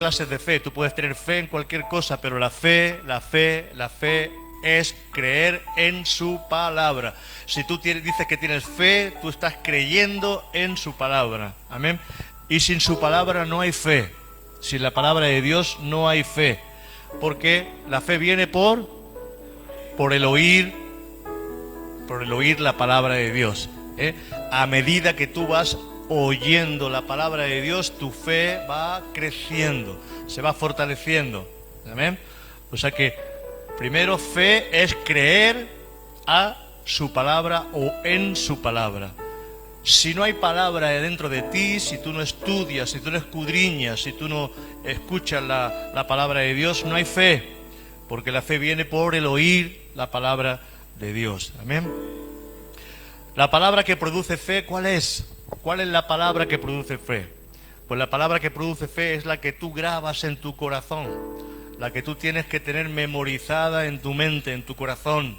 clases de fe. Tú puedes tener fe en cualquier cosa, pero la fe es creer en su palabra. Si tú dices que tienes fe, tú estás creyendo en su palabra. Amén. Y sin su palabra no hay fe. Sin la palabra de Dios no hay fe. Porque la fe viene por el oír la palabra de Dios. A medida que tú vas oyendo la palabra de Dios, tu fe va creciendo, se va fortaleciendo. Amén. O sea que primero fe es creer a su palabra o en su palabra. Si no hay palabra dentro de ti, si tú no estudias, si tú no escudriñas, si tú no escuchas la palabra de Dios, no hay fe, porque la fe viene por el oír la palabra de Dios. Amén. La palabra que produce fe, ¿cuál es? ¿Cuál es la palabra que produce fe? Pues la palabra que produce fe es la que tú grabas en tu corazón, la que tú tienes que tener memorizada en tu mente, en tu corazón.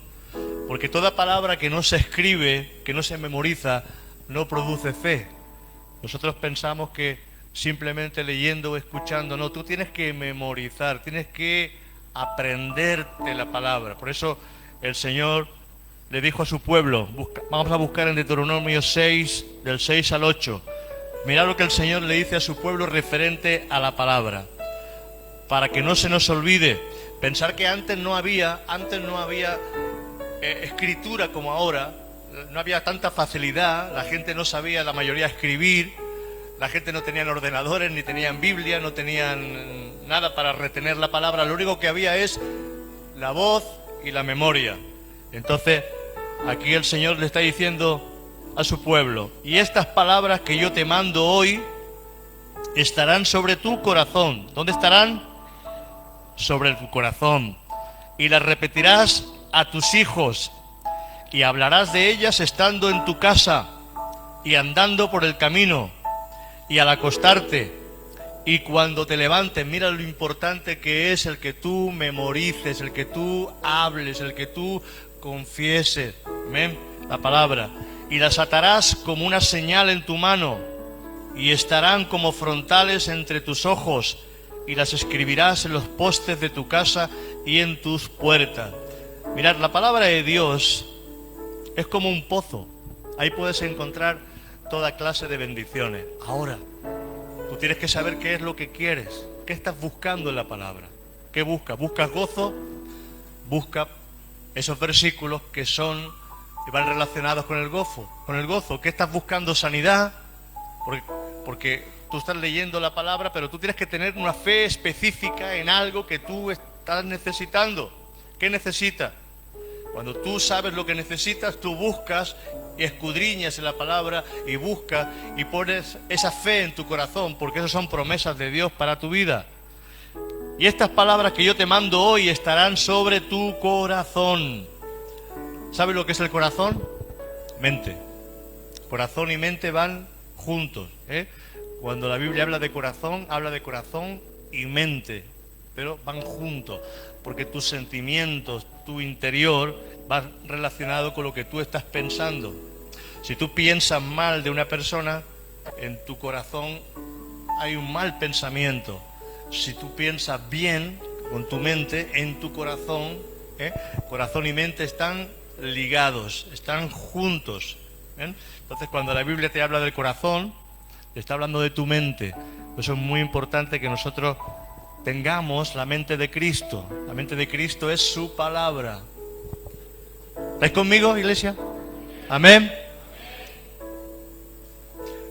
Porque toda palabra que no se escribe, que no se memoriza, no produce fe. Nosotros pensamos que simplemente leyendo o escuchando, no, tú tienes que memorizar, tienes que aprenderte la palabra. Por eso el Señor le dijo a su pueblo, vamos a buscar en Deuteronomio 6, del 6 al 8. Mirad lo que el Señor le dice a su pueblo referente a la palabra, para que no se nos olvide. Pensar que antes no había escritura como ahora, no había tanta facilidad, la gente no sabía la mayoría escribir, la gente no tenían ordenadores, ni tenían Biblia, no tenían nada para retener la palabra, lo único que había es la voz y la memoria. Entonces, aquí el Señor le está diciendo a su pueblo, y estas palabras que yo te mando hoy estarán sobre tu corazón. ¿Dónde estarán? Sobre tu corazón. Y las repetirás a tus hijos, y hablarás de ellas estando en tu casa, y andando por el camino, y al acostarte, y cuando te levantes. Mira lo importante que es el que tú memorices, el que tú hables, el que tú confieses. Amén. La palabra. Y las atarás como una señal en tu mano, y estarán como frontales entre tus ojos, y las escribirás en los postes de tu casa y en tus puertas. Mirad, la palabra de Dios es como un pozo. Ahí puedes encontrar toda clase de bendiciones. Ahora, tú tienes que saber qué es lo que quieres, qué estás buscando en la palabra. ¿Qué buscas? ¿Buscas gozo? Busca esos versículos que van relacionados con el gozo. ¿Qué estás buscando? ¿Sanidad? Porque tú estás leyendo la palabra, pero tú tienes que tener una fe específica en algo que tú estás necesitando. ¿Qué necesitas? Cuando tú sabes lo que necesitas, tú buscas y escudriñas en la palabra y buscas y pones esa fe en tu corazón, porque esas son promesas de Dios para tu vida. Y estas palabras que yo te mando hoy estarán sobre tu corazón. ¿Sabes lo que es el corazón? Mente. Corazón y mente van juntos, Cuando la Biblia habla de corazón y mente, pero van juntos, porque tus sentimientos, tu interior, van relacionados con lo que tú estás pensando. Si tú piensas mal de una persona, en tu corazón hay un mal pensamiento. Si tú piensas bien con tu mente, en tu corazón, corazón y mente están ligados, están juntos. Entonces, cuando la Biblia te habla del corazón, te está hablando de tu mente. Por eso es muy importante que nosotros tengamos la mente de Cristo. La mente de Cristo es su palabra. ¿Estáis conmigo, iglesia? Amén.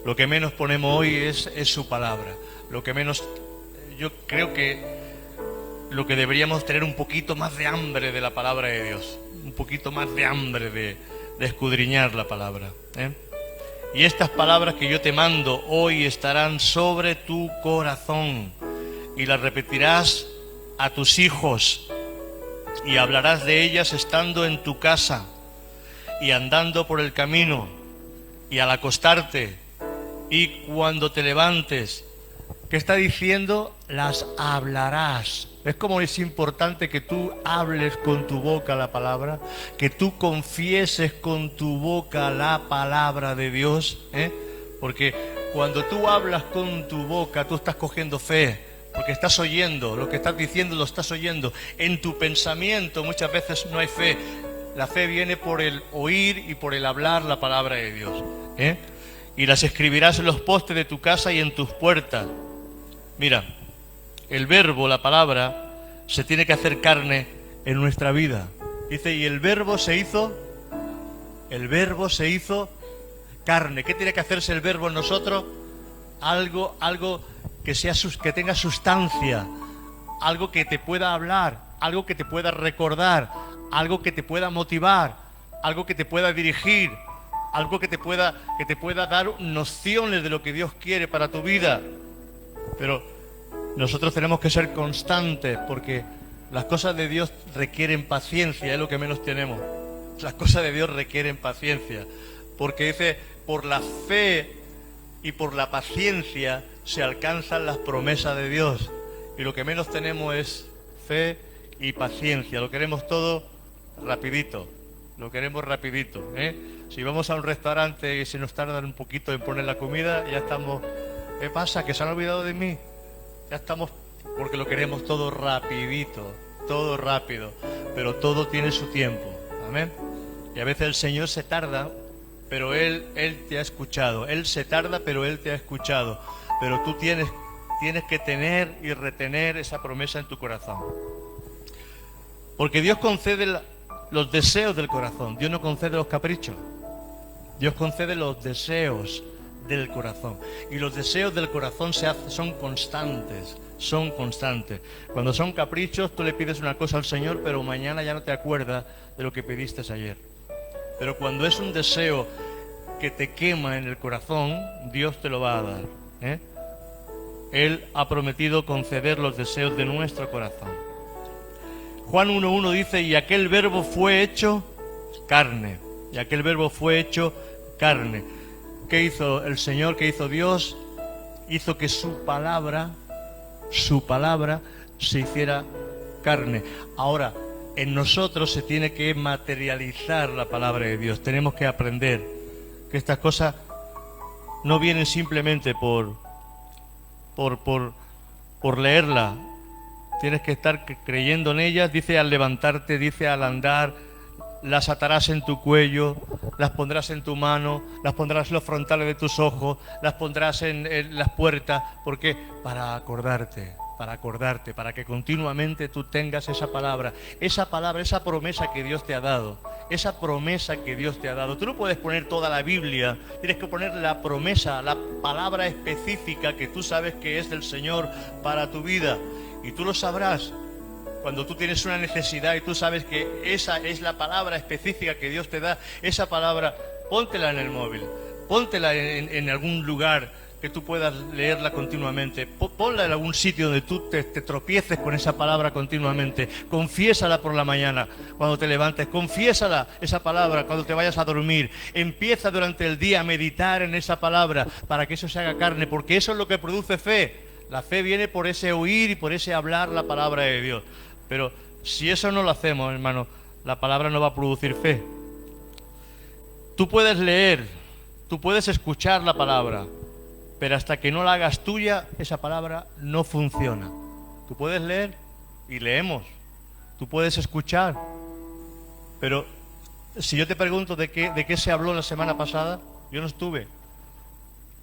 Lo que menos ponemos hoy es su palabra. Lo que menos, yo creo que lo que deberíamos tener un poquito más de hambre de la palabra de Dios, un poquito más de hambre de escudriñar la palabra. Y estas palabras que yo te mando hoy estarán sobre tu corazón, y las repetirás a tus hijos, y hablarás de ellas estando en tu casa, y andando por el camino, y al acostarte, y cuando te levantes. ¿Qué está diciendo? Las hablarás. ¿Ves cómo es importante que tú hables con tu boca la palabra? Que tú confieses con tu boca la palabra de Dios, Porque cuando tú hablas con tu boca, tú estás cogiendo fe. Porque estás oyendo, lo que estás diciendo lo estás oyendo. En tu pensamiento muchas veces no hay fe. La fe viene por el oír y por el hablar la palabra de Dios. Y las escribirás en los postes de tu casa y en tus puertas. Mira, el verbo, la palabra, se tiene que hacer carne en nuestra vida. Dice, y el verbo se hizo carne. ¿Qué tiene que hacerse el verbo en nosotros? Algo que tenga sustancia, algo que te pueda hablar, algo que te pueda recordar, algo que te pueda motivar, algo que te pueda dirigir, algo que te pueda dar nociones de lo que Dios quiere para tu vida. Pero nosotros tenemos que ser constantes, porque las cosas de Dios requieren paciencia, es lo que menos tenemos. Las cosas de Dios requieren paciencia, porque dice, por la fe y por la paciencia se alcanzan las promesas de Dios. Y lo que menos tenemos es fe y paciencia. Lo queremos todo rapidito. Lo queremos rapidito. Si vamos a un restaurante y se nos tarda un poquito en poner la comida, ya estamos... ¿Qué pasa? ¿Que se han olvidado de mí? Ya estamos... Porque lo queremos todo rapidito. Todo rápido. Pero todo tiene su tiempo. Amén. Y a veces el Señor se tarda, pero Él te ha escuchado. Él se tarda, pero Él te ha escuchado. Pero tú tienes que tener y retener esa promesa en tu corazón. Porque Dios concede los deseos del corazón. Dios no concede los caprichos. Dios concede los deseos del corazón. Y los deseos del corazón son constantes. Son constantes. Cuando son caprichos, tú le pides una cosa al Señor, pero mañana ya no te acuerdas de lo que pediste ayer. Pero cuando es un deseo que te quema en el corazón, Dios te lo va a dar. Él ha prometido conceder los deseos de nuestro corazón. Juan 1:1 dice, y aquel verbo fue hecho carne. Y aquel verbo fue hecho carne. ¿Qué hizo el Señor? ¿Qué hizo Dios? Hizo que su palabra se hiciera carne. Ahora, en nosotros se tiene que materializar la palabra de Dios. Tenemos que aprender que estas cosas no vienen simplemente por leerla. Tienes que estar creyendo en ellas. Dice al levantarte, dice al andar, las atarás en tu cuello, las pondrás en tu mano, las pondrás en los frontales de tus ojos, las pondrás en las puertas. ¿Por qué? Para acordarte, para que continuamente tú tengas esa palabra, esa promesa que Dios te ha dado, esa promesa que Dios te ha dado. Tú no puedes poner toda la Biblia, tienes que poner la promesa, la palabra específica que tú sabes que es del Señor para tu vida. Y tú lo sabrás cuando tú tienes una necesidad y tú sabes que esa es la palabra específica que Dios te da. Esa palabra, póntela en el móvil, póntela en algún lugar que tú puedas leerla continuamente. Ponla en algún sitio donde tú te tropieces con esa palabra continuamente. Confiésala por la mañana cuando te levantes. Confiésala, esa palabra, cuando te vayas a dormir. Empieza durante el día a meditar en esa palabra para que eso se haga carne, porque eso es lo que produce fe. La fe viene por ese oír y por ese hablar la palabra de Dios. Pero si eso no lo hacemos, hermano, la palabra no va a producir fe. Tú puedes leer, tú puedes escuchar la palabra, pero hasta que no la hagas tuya, esa palabra no funciona. Tú puedes leer y leemos. Tú puedes escuchar. Pero si yo te pregunto de qué se habló la semana pasada, yo no estuve.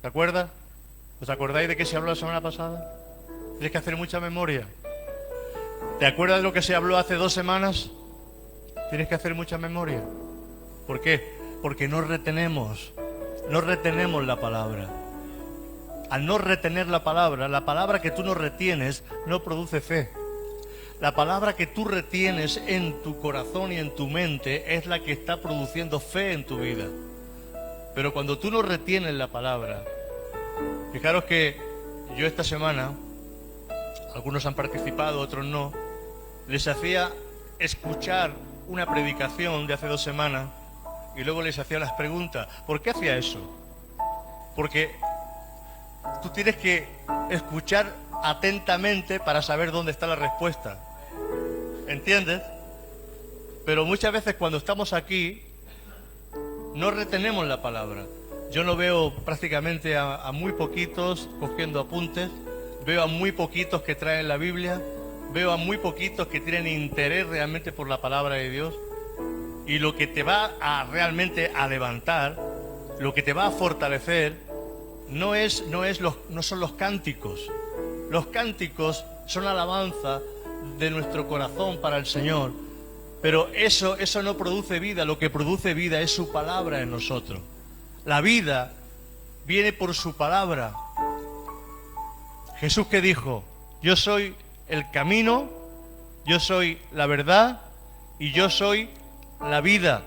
¿Te acuerdas? ¿Os acordáis de qué se habló la semana pasada? Tienes que hacer mucha memoria. ¿Te acuerdas de lo que se habló hace 2 semanas? Tienes que hacer mucha memoria. ¿Por qué? Porque no retenemos la palabra. Al no retener la palabra que tú no retienes no produce fe. La palabra que tú retienes en tu corazón y en tu mente es la que está produciendo fe en tu vida. Pero cuando tú no retienes la palabra, fijaros que yo esta semana, algunos han participado, otros no, les hacía escuchar una predicación de hace 2 semanas y luego les hacía las preguntas. ¿Por qué hacía eso? Porque tú tienes que escuchar atentamente para saber dónde está la respuesta. ¿Entiendes? Pero muchas veces cuando estamos aquí no retenemos la palabra. Yo no veo prácticamente a muy poquitos cogiendo apuntes. veo a muy poquitos que traen la Biblia, veo a muy poquitos que tienen interés realmente por la palabra de Dios. Y lo que te va a realmente a levantar, lo que te va a fortalecer, no son los cánticos. Los cánticos son alabanza de nuestro corazón para el Señor, pero eso no produce vida. Lo que produce vida es su palabra en nosotros. La vida viene por su palabra. Jesús, que dijo: yo soy el camino, yo soy la verdad y yo soy la vida.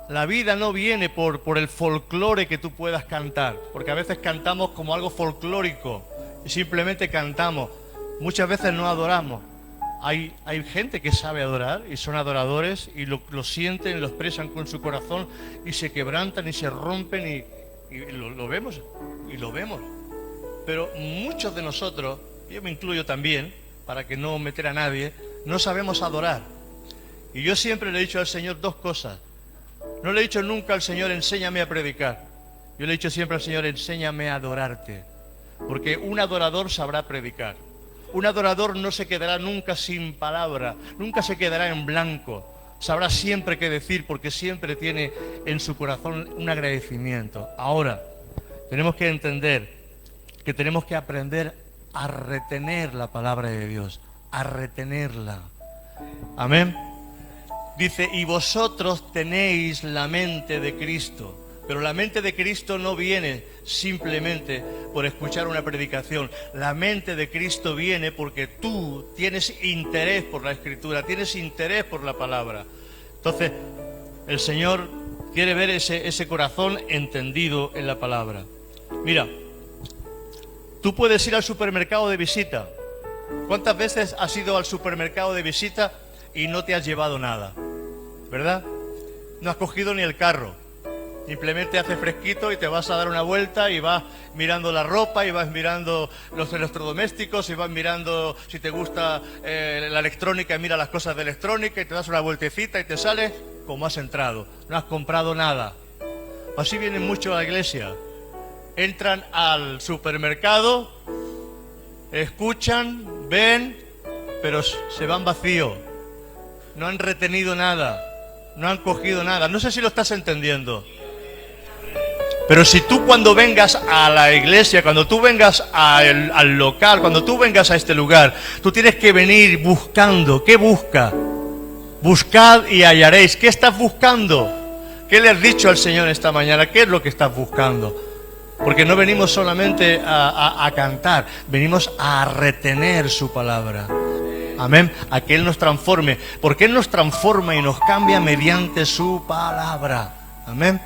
La vida no viene por el folclore que tú puedas cantar, porque a veces cantamos como algo folclórico y simplemente cantamos. Muchas veces no adoramos. Hay gente que sabe adorar y son adoradores y lo sienten, lo expresan con su corazón y se quebrantan y se rompen y lo vemos y lo vemos. Pero muchos de nosotros, yo me incluyo también, para que no meter a nadie, no sabemos adorar. Y yo siempre le he dicho al Señor dos cosas. No le he dicho nunca al Señor: enséñame a predicar. Yo le he dicho siempre al Señor: enséñame a adorarte. Porque un adorador sabrá predicar. Un adorador no se quedará nunca sin palabra, nunca se quedará en blanco. Sabrá siempre qué decir, porque siempre tiene en su corazón un agradecimiento. Ahora, tenemos que entender que tenemos que aprender a retener la palabra de Dios, a retenerla. Amén. Dice: y vosotros tenéis la mente de Cristo. Pero la mente de Cristo no viene simplemente por escuchar una predicación. La mente de Cristo viene porque tú tienes interés por la Escritura, tienes interés por la palabra. Entonces, el Señor quiere ver ese corazón entendido en la palabra. Mira, tú puedes ir al supermercado de visita. ¿Cuántas veces has ido al supermercado de visita y no te has llevado nada? ¿Verdad? No has cogido ni el carro. Simplemente hace fresquito y te vas a dar una vuelta y vas mirando la ropa y vas mirando los electrodomésticos y vas mirando si te gusta la electrónica y mira las cosas de electrónica y te das una vueltecita y te sales como has entrado. No has comprado nada. Así vienen muchos a la iglesia. Entran al supermercado, escuchan, ven, pero se van vacíos. No han retenido nada, no han cogido nada. No sé si lo estás entendiendo. Pero si tú, cuando vengas a la iglesia, cuando tú vengas al local, cuando tú vengas a este lugar, tú tienes que venir buscando. ¿Qué busca? Buscad y hallaréis. ¿Qué estás buscando? ¿Qué le has dicho al Señor esta mañana? ¿Qué es lo que estás buscando? Porque no venimos solamente a cantar, venimos a retener su palabra. Amén. A que Él nos transforme. Porque Él nos transforma y nos cambia mediante su palabra. Amén.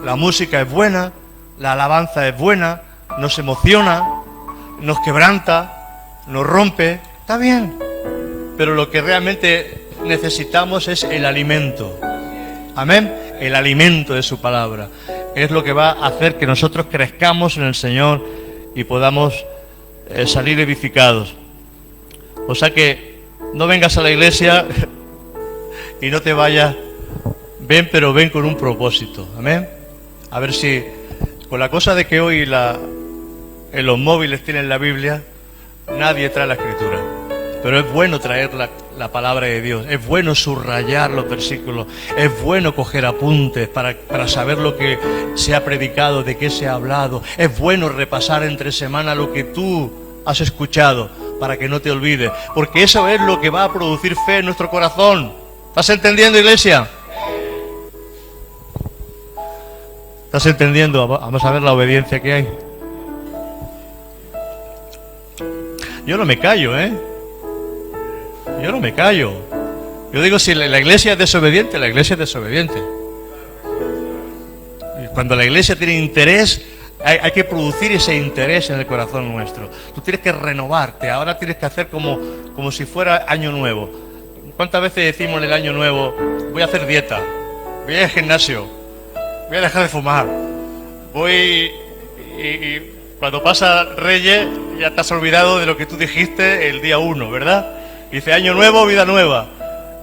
La música es buena, la alabanza es buena, nos emociona, nos quebranta, nos rompe. Está bien. Pero lo que realmente necesitamos es el alimento. Amén. El alimento de su palabra. Es lo que va a hacer que nosotros crezcamos en el Señor y podamos salir edificados. O sea que no vengas a la iglesia y no te vayas. Ven, pero ven con un propósito. Amén. A ver si con la cosa de que hoy en los móviles tienen la Biblia, nadie trae la Escritura. Pero es bueno traer la palabra de Dios. Es bueno subrayar los versículos. Es bueno coger apuntes para saber lo que se ha predicado, de qué se ha hablado. Es bueno repasar entre semana lo que tú has escuchado para que no te olvides. Porque eso es lo que va a producir fe en nuestro corazón. ¿Estás entendiendo, iglesia? ¿Estás entendiendo? Vamos a ver la obediencia que hay. Yo no me callo, Yo no me callo. Yo digo, si la iglesia es desobediente, la iglesia es desobediente. Y cuando la iglesia tiene interés, hay que producir ese interés en el corazón nuestro. Tú tienes que renovarte. Ahora tienes que hacer como si fuera año nuevo. ¿Cuántas veces decimos en el año nuevo: voy a hacer dieta, voy a ir al gimnasio, voy a dejar de fumar, voy y cuando pasa Reyes ya te has olvidado de lo que tú dijiste el día 1, ¿verdad? Dice: año nuevo, vida nueva.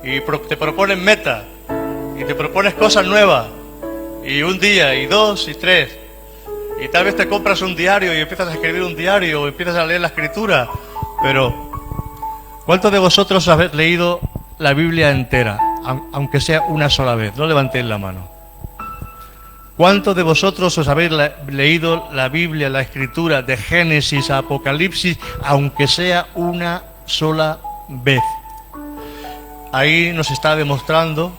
Y te propones metas y te propones cosas nuevas. Y un día, y 2, y 3. Y tal vez te compras un diario y empiezas a escribir un diario, o empiezas a leer la Escritura. Pero, ¿cuántos de vosotros habéis leído la Biblia entera? Aunque sea una sola vez. No levantéis la mano. ¿Cuántos de vosotros os habéis leído la Biblia, la Escritura, de Génesis a Apocalipsis, aunque sea una sola vez? Ahí nos está demostrando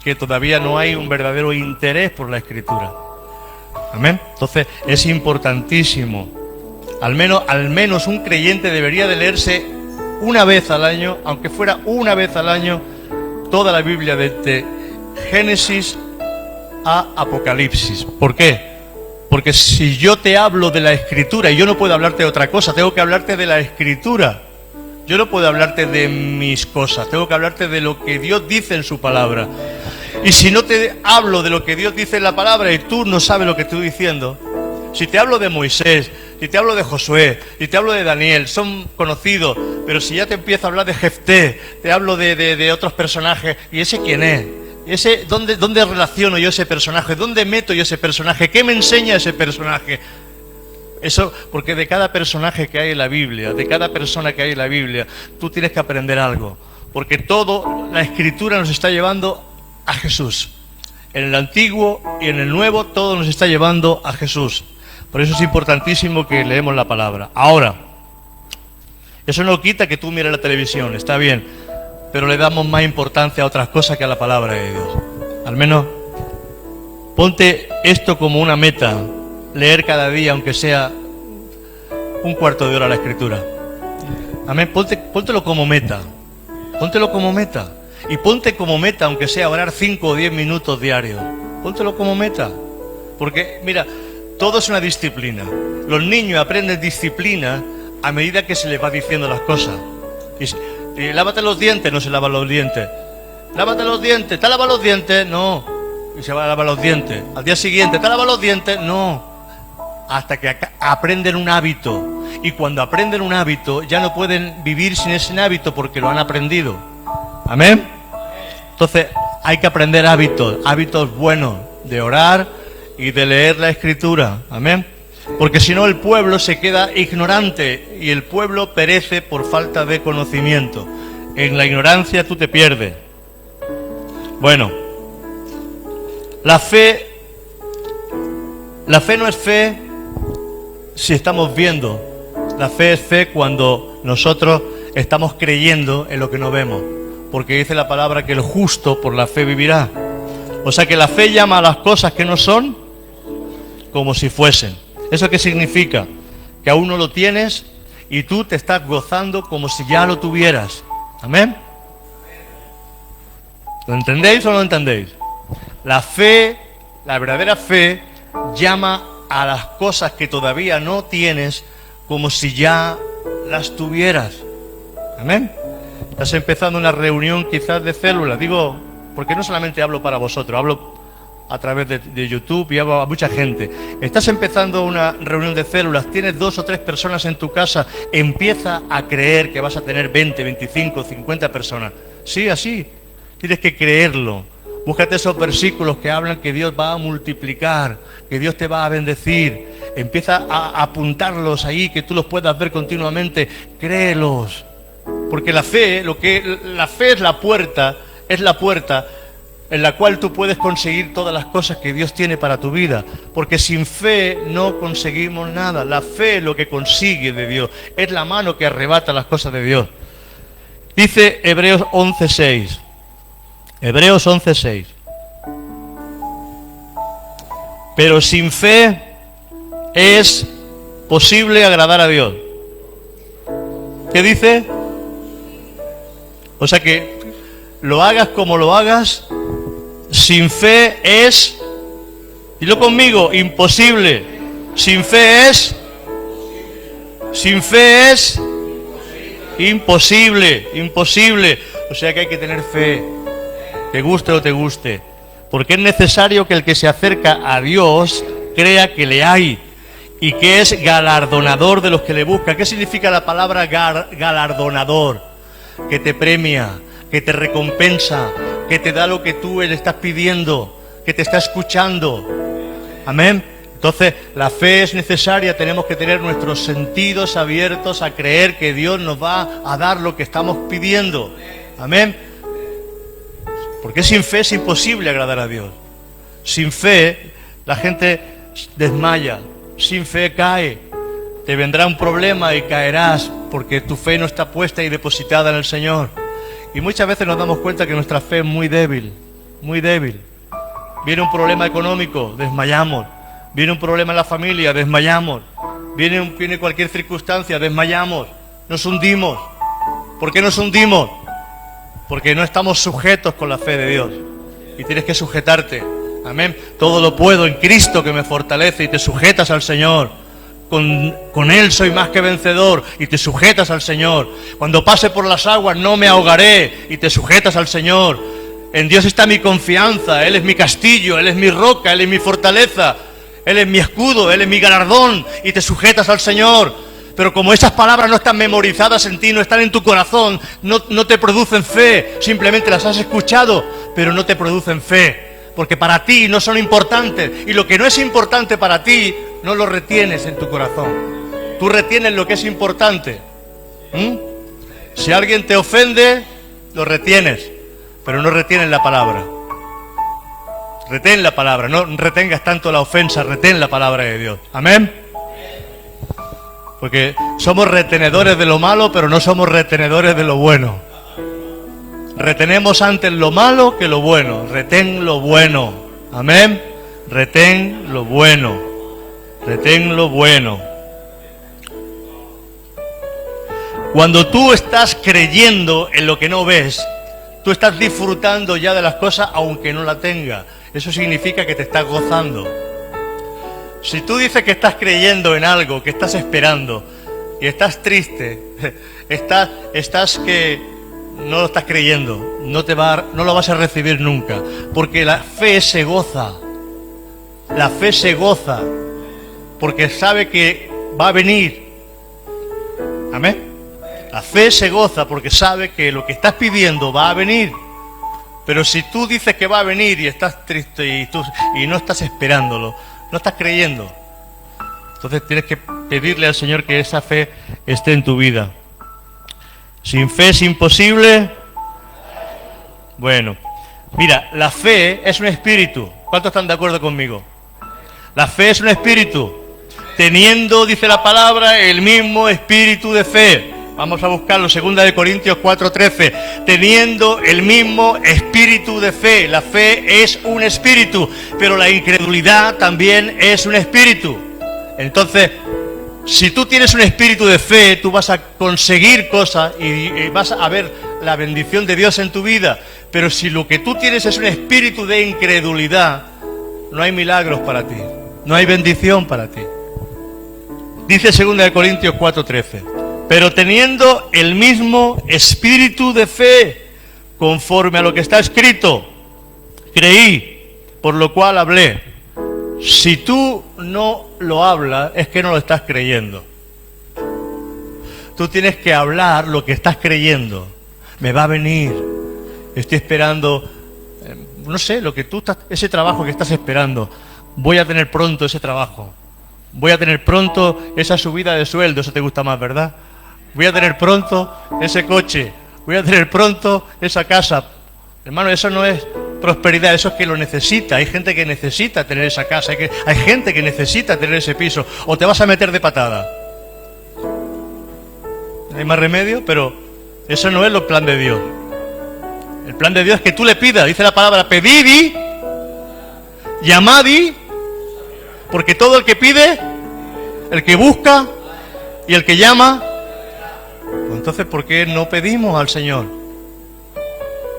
que todavía no hay un verdadero interés por la Escritura. Amén. Entonces es importantísimo. Al menos un creyente debería de leerse una vez al año, aunque fuera una vez al año, toda la Biblia desde Génesis a Apocalipsis. ¿Por qué? Porque si yo te hablo de la Escritura, y yo no puedo hablarte de otra cosa, tengo que hablarte de la Escritura. Yo no puedo hablarte de mis cosas, tengo que hablarte de lo que Dios dice en su palabra. Y si no te hablo de lo que Dios dice en la palabra y tú no sabes lo que estoy diciendo, si te hablo de Moisés, si te hablo de Josué, si te hablo de Daniel, son conocidos, pero si ya te empiezo a hablar de Jefté, te hablo de otros personajes, ¿y ese quién es? ¿Dónde relaciono yo ese personaje? ¿Dónde meto yo ese personaje? ¿Qué me enseña ese personaje? Eso, porque de cada personaje que hay en la Biblia, de cada persona que hay en la Biblia, tú tienes que aprender algo. Porque todo, la Escritura nos está llevando a Jesús. En el Antiguo y en el Nuevo, todo nos está llevando a Jesús. Por eso es importantísimo que leemos la palabra. Ahora, eso no quita que tú mires la televisión, está bien, pero le damos más importancia a otras cosas que a la palabra de Dios. Al menos, ponte esto como una meta, leer cada día, aunque sea un cuarto de hora la Escritura. Amén. Póntelo como meta. Póntelo como meta. Y ponte como meta, aunque sea orar 5 o 10 minutos diarios. Póntelo como meta. Porque, mira, todo es una disciplina. Los niños aprenden disciplina a medida que se les va diciendo las cosas. Y lávate los dientes, no se lavan los dientes. Lávate los dientes, ¿te lavas los dientes? No. Y se va a lavar los dientes. Al día siguiente, ¿te lavas los dientes? No. Hasta que aprenden un hábito. Y cuando aprenden un hábito, ya no pueden vivir sin ese hábito porque lo han aprendido. Amén. Entonces, hay que aprender hábitos buenos, de orar y de leer la Escritura. Amén. Porque si no, el pueblo se queda ignorante y el pueblo perece por falta de conocimiento. En la ignorancia tú te pierdes. Bueno, la fe no es fe si estamos viendo. La fe es fe cuando nosotros estamos creyendo en lo que no vemos. Porque dice la palabra que el justo por la fe vivirá. O sea que la fe llama a las cosas que no son como si fuesen. ¿Eso qué significa? Que aún no lo tienes y tú te estás gozando como si ya lo tuvieras. ¿Amén? ¿Lo entendéis o no lo entendéis? La fe, la verdadera fe, llama a las cosas que todavía no tienes como si ya las tuvieras. ¿Amén? Estás empezando una reunión quizás de células. Digo, porque no solamente hablo para vosotros, hablo a través de YouTube y hablo a mucha gente. Estás empezando una reunión de células, tienes 2 o 3 personas en tu casa, empieza a creer que vas a tener 20, 25, 50 personas. Sí, así. Tienes que creerlo. Búscate esos versículos que hablan que Dios va a multiplicar, que Dios te va a bendecir. Empieza a apuntarlos ahí, que tú los puedas ver continuamente. Créelos. Porque la fe, la fe es la puerta en la cual tú puedes conseguir todas las cosas que Dios tiene para tu vida. Porque sin fe no conseguimos nada. La fe es lo que consigue de Dios. Es la mano que arrebata las cosas de Dios. Dice Hebreos 11:6. Hebreos 11:6. Pero sin fe es posible agradar a Dios. ¿Qué dice? O sea que lo hagas como lo hagas, sin fe es, dilo conmigo, imposible. Sin fe es imposible, imposible. O sea que hay que tener fe, te guste o te guste, porque es necesario que el que se acerca a Dios crea que le hay y que es galardonador de los que le buscan. ¿Qué significa la palabra galardonador? Que te premia, que te recompensa, que te da lo que tú le estás pidiendo, que te está escuchando. Amén. Entonces, la fe es necesaria, tenemos que tener nuestros sentidos abiertos a creer que Dios nos va a dar lo que estamos pidiendo. Amén. Porque sin fe es imposible agradar a Dios. Sin fe, la gente desmaya, sin fe cae. Te vendrá un problema y caerás porque tu fe no está puesta y depositada en el Señor. Y muchas veces nos damos cuenta que nuestra fe es muy débil, muy débil. Viene un problema económico, desmayamos. Viene un problema en la familia, desmayamos. Viene cualquier circunstancia, desmayamos. Nos hundimos. ¿Por qué nos hundimos? Porque no estamos sujetos con la fe de Dios. Y tienes que sujetarte. Amén. Todo lo puedo en Cristo que me fortalece, y te sujetas al Señor. Con Él soy más que vencedor, y te sujetas al Señor. Cuando pase por las aguas no me ahogaré, y te sujetas al Señor. En Dios está mi confianza. Él es mi castillo, Él es mi roca, Él es mi fortaleza, Él es mi escudo, Él es mi galardón, y te sujetas al Señor. Pero como esas palabras no están memorizadas en ti, no están en tu corazón, no te producen fe. Simplemente las has escuchado, pero no te producen fe. Porque para ti no son importantes. Y lo que no es importante para ti, no lo retienes en tu corazón. Tú retienes lo que es importante. Si alguien te ofende, lo retienes, pero no retienes la palabra. Retén la palabra, no retengas tanto la ofensa, retén la palabra de Dios. Amén. Porque somos retenedores de lo malo, pero no somos retenedores de lo bueno. Retenemos antes lo malo que lo bueno. Retén lo bueno. Amén. Retén lo bueno. Retén lo bueno. Cuando tú estás creyendo en lo que no ves, tú estás disfrutando ya de las cosas aunque no la tengas. Eso significa que te estás gozando. Si tú dices que estás creyendo en algo, que estás esperando, y estás triste, estás que no lo estás creyendo, no lo vas a recibir nunca. Porque la fe se goza. La fe se goza. Porque sabe que va a venir. Amén. La fe se goza porque sabe que lo que estás pidiendo va a venir. Pero si tú dices que va a venir y estás triste y no estás esperándolo, no estás creyendo, entonces tienes que pedirle al Señor que esa fe esté en tu vida. Sin fe es imposible. Bueno, mira, la fe es un espíritu. ¿Cuántos están de acuerdo conmigo? La fe es un espíritu. Teniendo, dice la palabra, el mismo espíritu de fe. Vamos a buscarlo, 2 Corintios 4:13. Teniendo el mismo espíritu de fe. La fe es un espíritu, pero la incredulidad también es un espíritu. Entonces, si tú tienes un espíritu de fe, tú vas a conseguir cosas y vas a ver la bendición de Dios en tu vida. Pero si lo que tú tienes es un espíritu de incredulidad, no hay milagros para ti, no hay bendición para ti. Dice 2 Corintios 4:13. Pero teniendo el mismo espíritu de fe, conforme a lo que está escrito, creí, por lo cual hablé. Si tú no lo hablas, es que no lo estás creyendo. Tú tienes que hablar lo que estás creyendo. Me va a venir. Estoy esperando, no sé, lo que tú estás, ese trabajo que estás esperando. Voy a tener pronto ese trabajo. Voy a tener pronto esa subida de sueldo. Eso te gusta más, ¿verdad? Voy a tener pronto ese coche. Voy a tener pronto esa casa. Hermano, eso no es prosperidad, eso es que lo necesita. Hay gente que necesita tener esa casa, hay gente que necesita tener ese piso. O te vas a meter de patada. No hay más remedio, pero eso no es el plan de Dios. El plan de Dios es que tú le pidas. Dice la palabra, pedid y llamad y, porque todo el que pide, el que busca y el que llama. Entonces, ¿por qué no pedimos al Señor?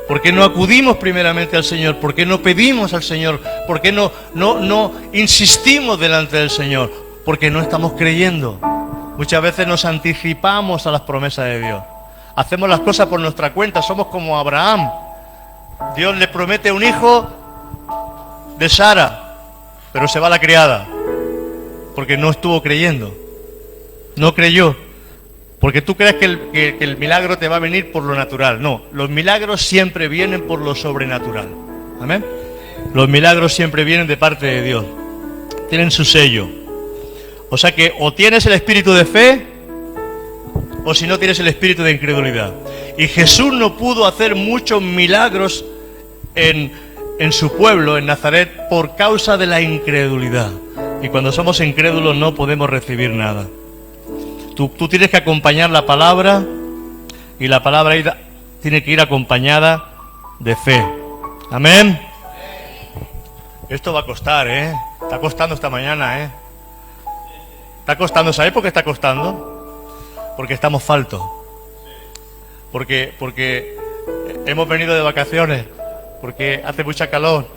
¿Por qué no acudimos primeramente al Señor? ¿Por qué no pedimos al Señor? ¿Por qué no insistimos delante del Señor? Porque no estamos creyendo. Muchas veces nos anticipamos a las promesas de Dios. Hacemos las cosas por nuestra cuenta. Somos como Abraham. Dios le promete un hijo de Sara, pero se va la criada, porque no estuvo creyendo. No creyó. Porque tú crees que el milagro te va a venir por lo natural. No, los milagros siempre vienen por lo sobrenatural. Amén. Los milagros siempre vienen de parte de Dios. tienen su sello. O sea que o tienes el espíritu de fe, o si no tienes el espíritu de incredulidad. Y Jesús no pudo hacer muchos milagros en su pueblo, en Nazaret, por causa de la incredulidad. Y cuando somos incrédulos no podemos recibir nada. Tú tienes que acompañar la palabra, y la palabra tiene que ir acompañada de fe. Amén. Esto va a costar, ¿eh? Está costando esta mañana, ¿eh? Está costando. ¿Sabéis por qué está costando? Porque estamos faltos. Porque hemos venido de vacaciones. Porque hace mucha calor.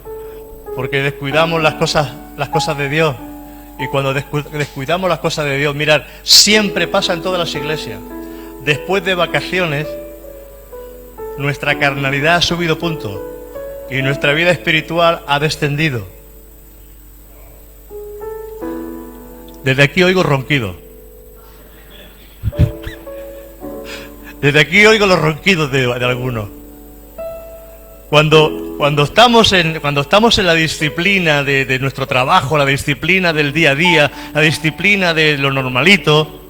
Porque descuidamos las cosas de Dios. Y cuando descuidamos las cosas de Dios, mirad, siempre pasa en todas las iglesias. Después de vacaciones, nuestra carnalidad ha subido punto y nuestra vida espiritual ha descendido. Desde aquí oigo ronquidos. Desde aquí oigo los ronquidos de algunos. Cuando estamos en la disciplina de nuestro trabajo, la disciplina del día a día, la disciplina de lo normalito,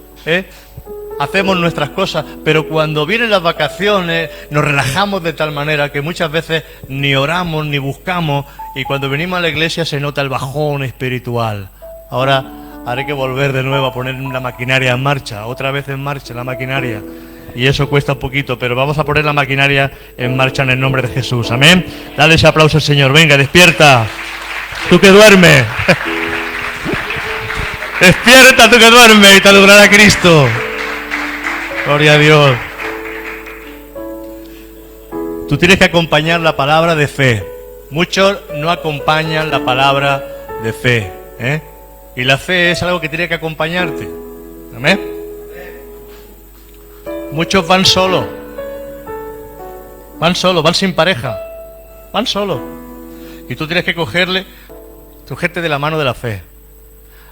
hacemos nuestras cosas, pero cuando vienen las vacaciones nos relajamos de tal manera que muchas veces ni oramos ni buscamos, y cuando venimos a la iglesia se nota el bajón espiritual. Ahora haré que volver de nuevo a poner la maquinaria en marcha, otra vez en marcha la maquinaria. Y eso cuesta un poquito, pero vamos a poner la maquinaria en marcha en el nombre de Jesús. Amén. Dale ese aplauso al Señor. Venga, despierta. Tú que duermes. Despierta tú que duermes y te adorará Cristo. Gloria a Dios. Tú tienes que acompañar la palabra de fe. Muchos no acompañan la palabra de fe, ¿eh? Y la fe es algo que tiene que acompañarte. Amén. Muchos van solos, van sin pareja, van solos. Y tú tienes que cogerte de la mano de la fe.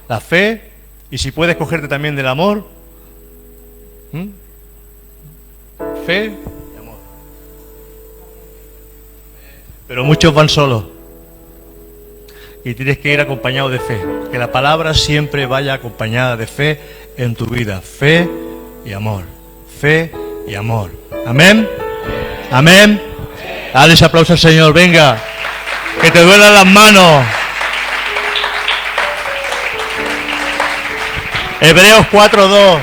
La fe, y si puedes cogerte también del amor. Fe y amor. Pero muchos van solos. Y tienes que ir acompañado de fe. Que la palabra siempre vaya acompañada de fe en tu vida. Fe y amor. Fe y amor. Amén. Amén. Dale ese aplauso al Señor. Venga, que te duelan las manos. Hebreos 4:2.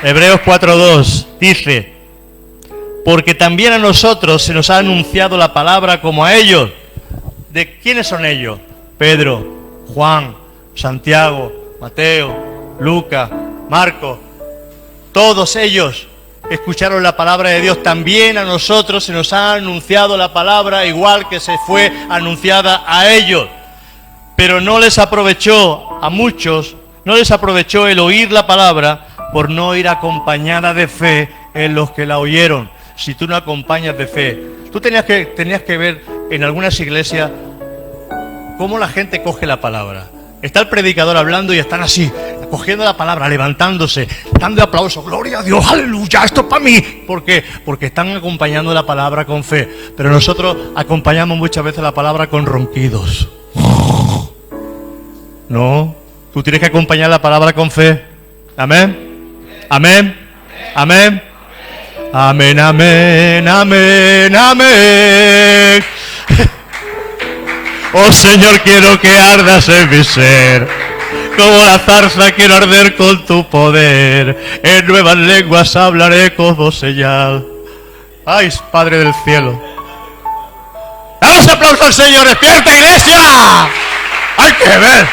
Hebreos 4:2 dice: porque también a nosotros se nos ha anunciado la palabra como a ellos. ¿De quiénes son ellos? Pedro, Juan, Santiago, Mateo, Lucas, Marcos. Todos ellos escucharon la palabra de Dios. También a nosotros se nos ha anunciado la palabra, igual que se fue anunciada a ellos. Pero no les aprovechó, a muchos, no les aprovechó el oír la palabra por no ir acompañada de fe en los que la oyeron. Si tú no acompañas de fe, tú tenías que ver en algunas iglesias cómo la gente coge la palabra. Está el predicador hablando y están así, cogiendo la palabra, levantándose, dando aplausos, gloria a Dios, aleluya, esto es para mí. ¿Por qué? Porque están acompañando la palabra con fe. Pero nosotros acompañamos muchas veces la palabra con ronquidos. No, tú tienes que acompañar la palabra con fe. Amén. Amén. Amén. Amén, amén, amén, amén. Oh Señor, quiero que ardas en mi ser, como la zarza quiero arder con tu poder. En nuevas lenguas hablaré como señal. Ay, Padre del cielo. ¡Damos aplausos al Señor! ¡Despierta, iglesia! ¡Hay que ver!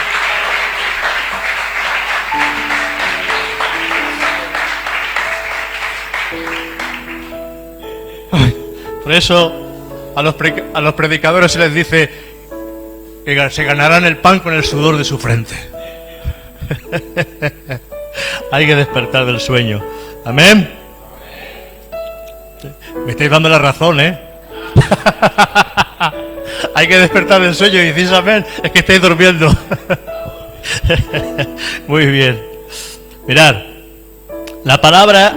Ay, por eso a los predicadores se les dice que se ganarán el pan con el sudor de su frente. Hay que despertar del sueño. Amén. Me estáis dando la razón, ¿eh? Hay que despertar del sueño y decís amén. Es que estáis durmiendo. Muy bien. Mirad, la palabra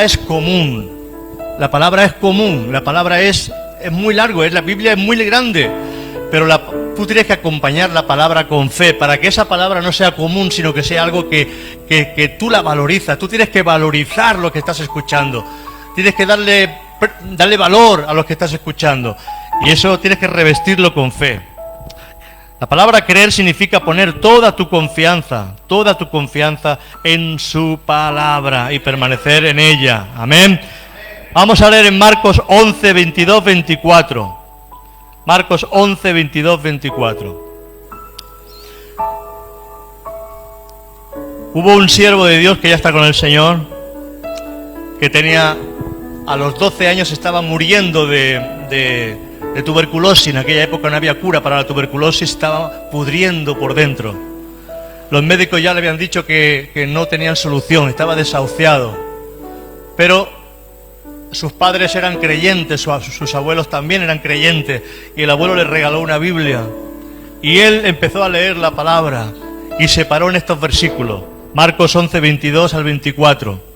es común. La palabra es común. La palabra es muy largo. La Biblia es muy grande. Pero tú tienes que acompañar la palabra con fe, para que esa palabra no sea común, sino que sea algo que tú la valorizas. Tú tienes que valorizar lo que estás escuchando. Tienes que darle valor a lo que estás escuchando. Y eso tienes que revestirlo con fe. La palabra creer significa poner toda tu confianza en su palabra y permanecer en ella. Amén. Vamos a leer en Marcos 11, 22, 24. Marcos 11, 22, 24. Hubo un siervo de Dios que ya está con el Señor, que a los 12 años estaba muriendo de tuberculosis. En aquella época no había cura para la tuberculosis, estaba pudriendo por dentro. Los médicos ya le habían dicho que no tenían solución, estaba desahuciado. Pero sus padres eran creyentes, sus abuelos también eran creyentes, y el abuelo le regaló una Biblia. Y él empezó a leer la palabra y se paró en estos versículos, Marcos 11, 22 al 24.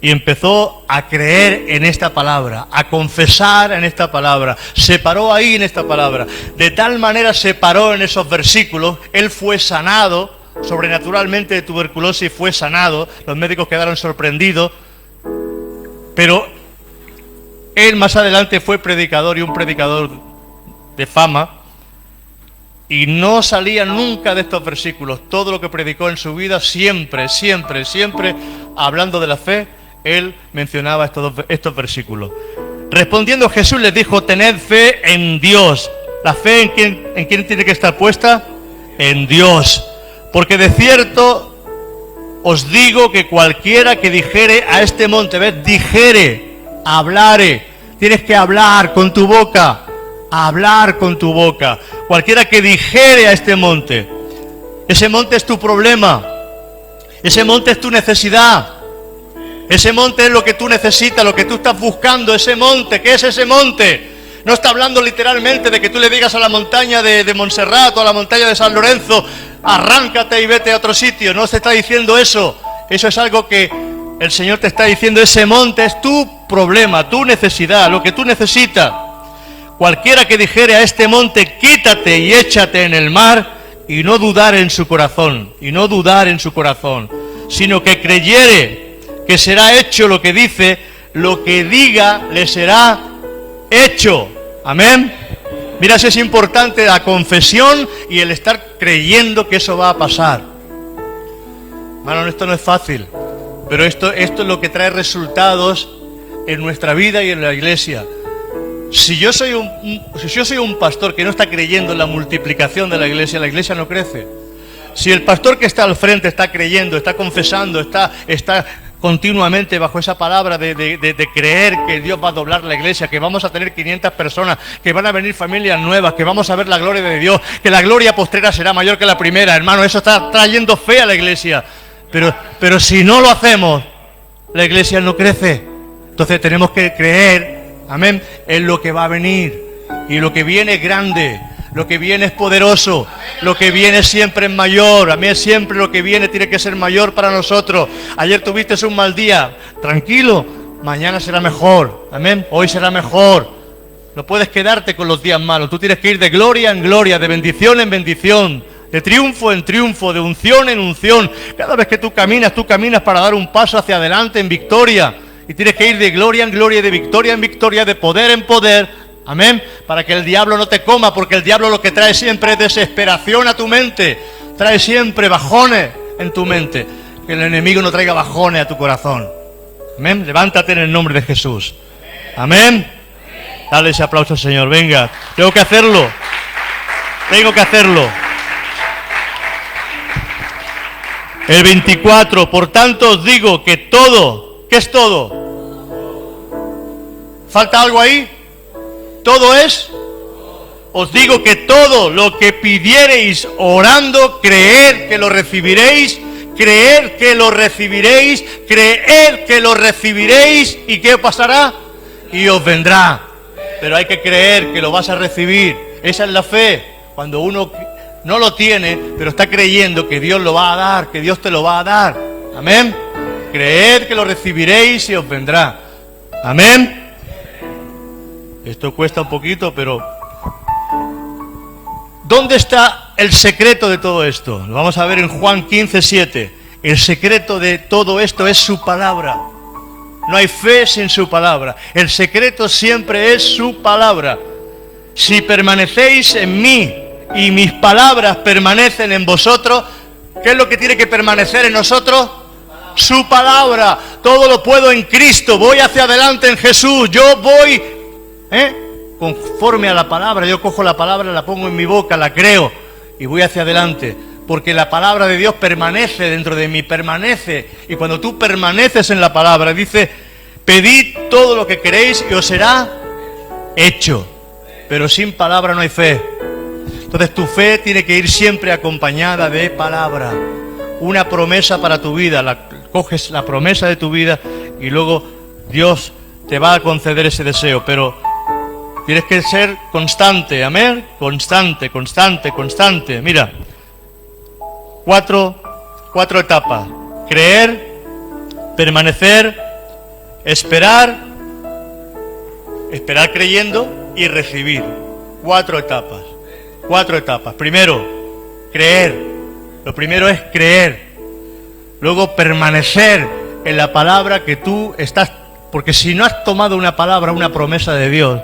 Y empezó a creer en esta palabra, a confesar en esta palabra. Se paró ahí en esta palabra. De tal manera se paró en esos versículos, él fue sanado, sobrenaturalmente de tuberculosis fue sanado. Los médicos quedaron sorprendidos, pero él más adelante fue predicador, y un predicador de fama, y no salía nunca de estos versículos. Todo lo que predicó en su vida, siempre, hablando de la fe, él mencionaba estos versículos. Respondiendo Jesús les dijo: tened fe en Dios. ¿La fe en quién tiene que estar puesta? En Dios. Porque de cierto os digo que cualquiera que dijere a este monte, ¿ves? Dijere, hablare. Tienes que hablar con tu boca. Hablar con tu boca. Cualquiera que dijere a este monte. Ese monte es tu problema. Ese monte es tu necesidad. Ese monte es lo que tú necesitas, lo que tú estás buscando. Ese monte, ¿qué es ese monte? No está hablando literalmente de que tú le digas a la montaña de Montserrat o a la montaña de San Lorenzo: arráncate y vete a otro sitio. No se está diciendo eso. Eso es algo que el Señor te está diciendo. Ese monte es tu problema, tu necesidad, lo que tú necesitas. Cualquiera que dijere a este monte: quítate y échate en el mar, y no dudar en su corazón, sino que creyere que será hecho lo que dice, lo que diga le será hecho. Amén. Mira, eso es importante, la confesión y el estar creyendo que eso va a pasar. Hermano, esto no es fácil, pero esto es lo que trae resultados en nuestra vida y en la iglesia. Si yo soy un pastor que no está creyendo en la multiplicación de la iglesia no crece. Si el pastor que está al frente está creyendo, está confesando, está continuamente bajo esa palabra de creer que Dios va a doblar la iglesia, que vamos a tener 500 personas, que van a venir familias nuevas, que vamos a ver la gloria de Dios, que la gloria postrera será mayor que la primera, hermano, eso está trayendo fe a la iglesia. Pero si no lo hacemos, la iglesia no crece. Entonces tenemos que creer, amén, en lo que va a venir. Y lo que viene es grande, lo que viene es poderoso, lo que viene siempre es mayor. Amén, siempre lo que viene tiene que ser mayor para nosotros. Ayer tuviste un mal día, tranquilo, mañana será mejor. Amén, hoy será mejor. No puedes quedarte con los días malos, tú tienes que ir de gloria en gloria, de bendición en bendición, de triunfo en triunfo, de unción en unción. Cada vez que tú caminas para dar un paso hacia adelante en victoria. Y tienes que ir de gloria en gloria, de victoria en victoria, de poder en poder. Amén. Para que el diablo no te coma, porque el diablo lo que trae siempre es desesperación a tu mente. Trae siempre bajones en tu mente. Que el enemigo no traiga bajones a tu corazón. Amén. Levántate en el nombre de Jesús. Amén. Dale ese aplauso al Señor. Venga, tengo que hacerlo. El 24, por tanto os digo que todo, ¿qué es todo? ¿Falta algo ahí? ¿Todo es? Os digo que todo lo que pidiereis orando, creed que lo recibiréis, creed que lo recibiréis, creed que lo recibiréis, ¿y qué pasará? Y os vendrá. Pero hay que creer que lo vas a recibir. Esa es la fe. Cuando uno no lo tiene, pero está creyendo que Dios lo va a dar, que Dios te lo va a dar. Amén. Creed que lo recibiréis y os vendrá. Amén. Esto cuesta un poquito, pero ¿Dónde está el secreto de todo esto? Lo vamos a ver en Juan 15:7. El secreto de todo esto es su palabra. No hay fe sin su palabra. El secreto siempre es su palabra. Si permanecéis en mí y mis palabras permanecen en vosotros, ¿qué es lo que tiene que permanecer en nosotros? Su palabra. Todo lo puedo en Cristo. Voy hacia adelante en Jesús. Yo voy conforme a la palabra. Yo cojo la palabra, la pongo en mi boca, la creo y voy hacia adelante. Porque la palabra de Dios permanece dentro de mí, permanece. Y cuando tú permaneces en la palabra, dice, pedid todo lo que queréis y os será hecho. Pero sin palabra no hay fe. Entonces tu fe tiene que ir siempre acompañada de palabra. Una promesa para tu vida. Coges la promesa de tu vida y luego Dios te va a conceder ese deseo. Pero tienes que ser constante, amén. Constante, constante, constante. Mira. Cuatro etapas. Creer, permanecer, esperar creyendo y recibir. Cuatro etapas. Primero, creer. Lo primero es creer. Luego, permanecer en la palabra que tú estás... Porque si no has tomado una palabra, una promesa de Dios,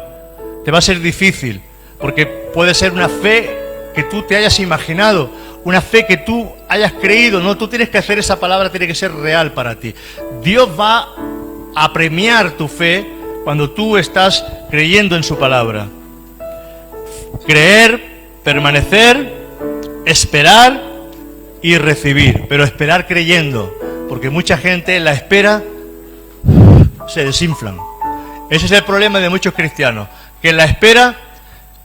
te va a ser difícil. Porque puede ser una fe que tú te hayas imaginado, una fe que tú hayas creído. No, tú tienes que hacer esa palabra, tiene que ser real para ti. Dios va a premiar tu fe cuando tú estás creyendo en su palabra. Creer, permanecer, esperar y recibir. Pero esperar creyendo, porque mucha gente en la espera se desinflan. Ese es el problema de muchos cristianos, que en la espera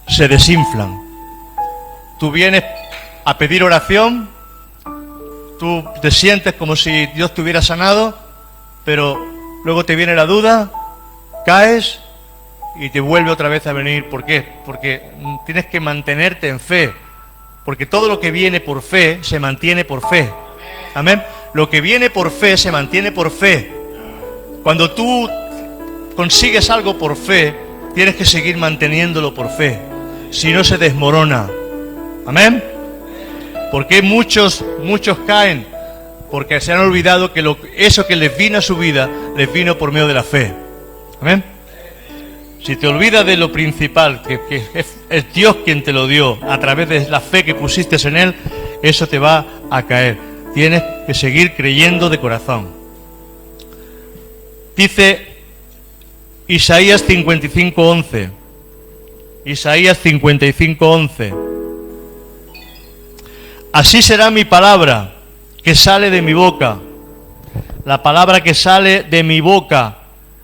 se desinflan. Tú vienes a pedir oración, tú te sientes como si Dios te hubiera sanado, pero luego te viene la duda, caes y te vuelve otra vez a venir. ¿Por qué? Porque tienes que mantenerte en fe, porque todo lo que viene por fe se mantiene por fe. Amén. Lo que viene por fe se mantiene por fe. Cuando tú consigues algo por fe, tienes que seguir manteniéndolo por fe, si no se desmorona. Amén. Porque muchos caen porque se han olvidado que eso que les vino a su vida les vino por medio de la fe. Amén. Si te olvidas de lo principal, que es Dios quien te lo dio a través de la fe que pusiste en Él, eso te va a caer. Tienes que seguir creyendo de corazón. Dice Isaías 55:11. Isaías 55:11. Así será mi palabra que sale de mi boca. La palabra que sale de mi boca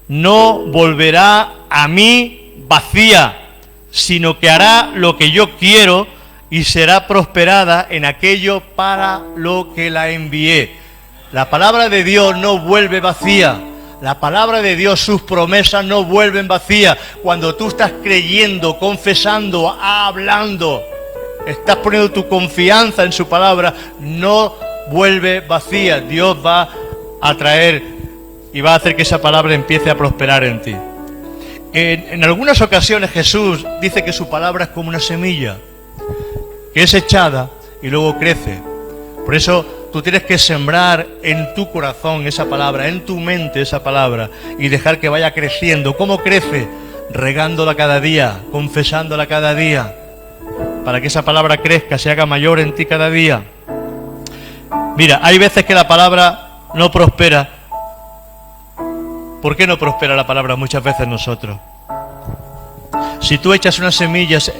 no volverá a mí vacía, sino que hará lo que yo quiero y será prosperada en aquello para lo que la envié. La palabra de Dios no vuelve vacía. La palabra de Dios, sus promesas no vuelven vacías. Cuando tú estás creyendo, confesando, hablando, estás poniendo tu confianza en su palabra, no vuelve vacía. Dios va a traer y va a hacer que esa palabra empiece a prosperar en ti. En algunas ocasiones Jesús dice que su palabra es como una semilla, que es echada y luego crece. Por eso tú tienes que sembrar en tu corazón esa palabra, en tu mente esa palabra, y dejar que vaya creciendo. ¿Cómo crece? Regándola cada día, confesándola cada día, para que esa palabra crezca, se haga mayor en ti cada día. Mira, hay veces que la palabra no prospera. ¿Por qué no prospera la palabra muchas veces nosotros? Si tú echas unas semillas,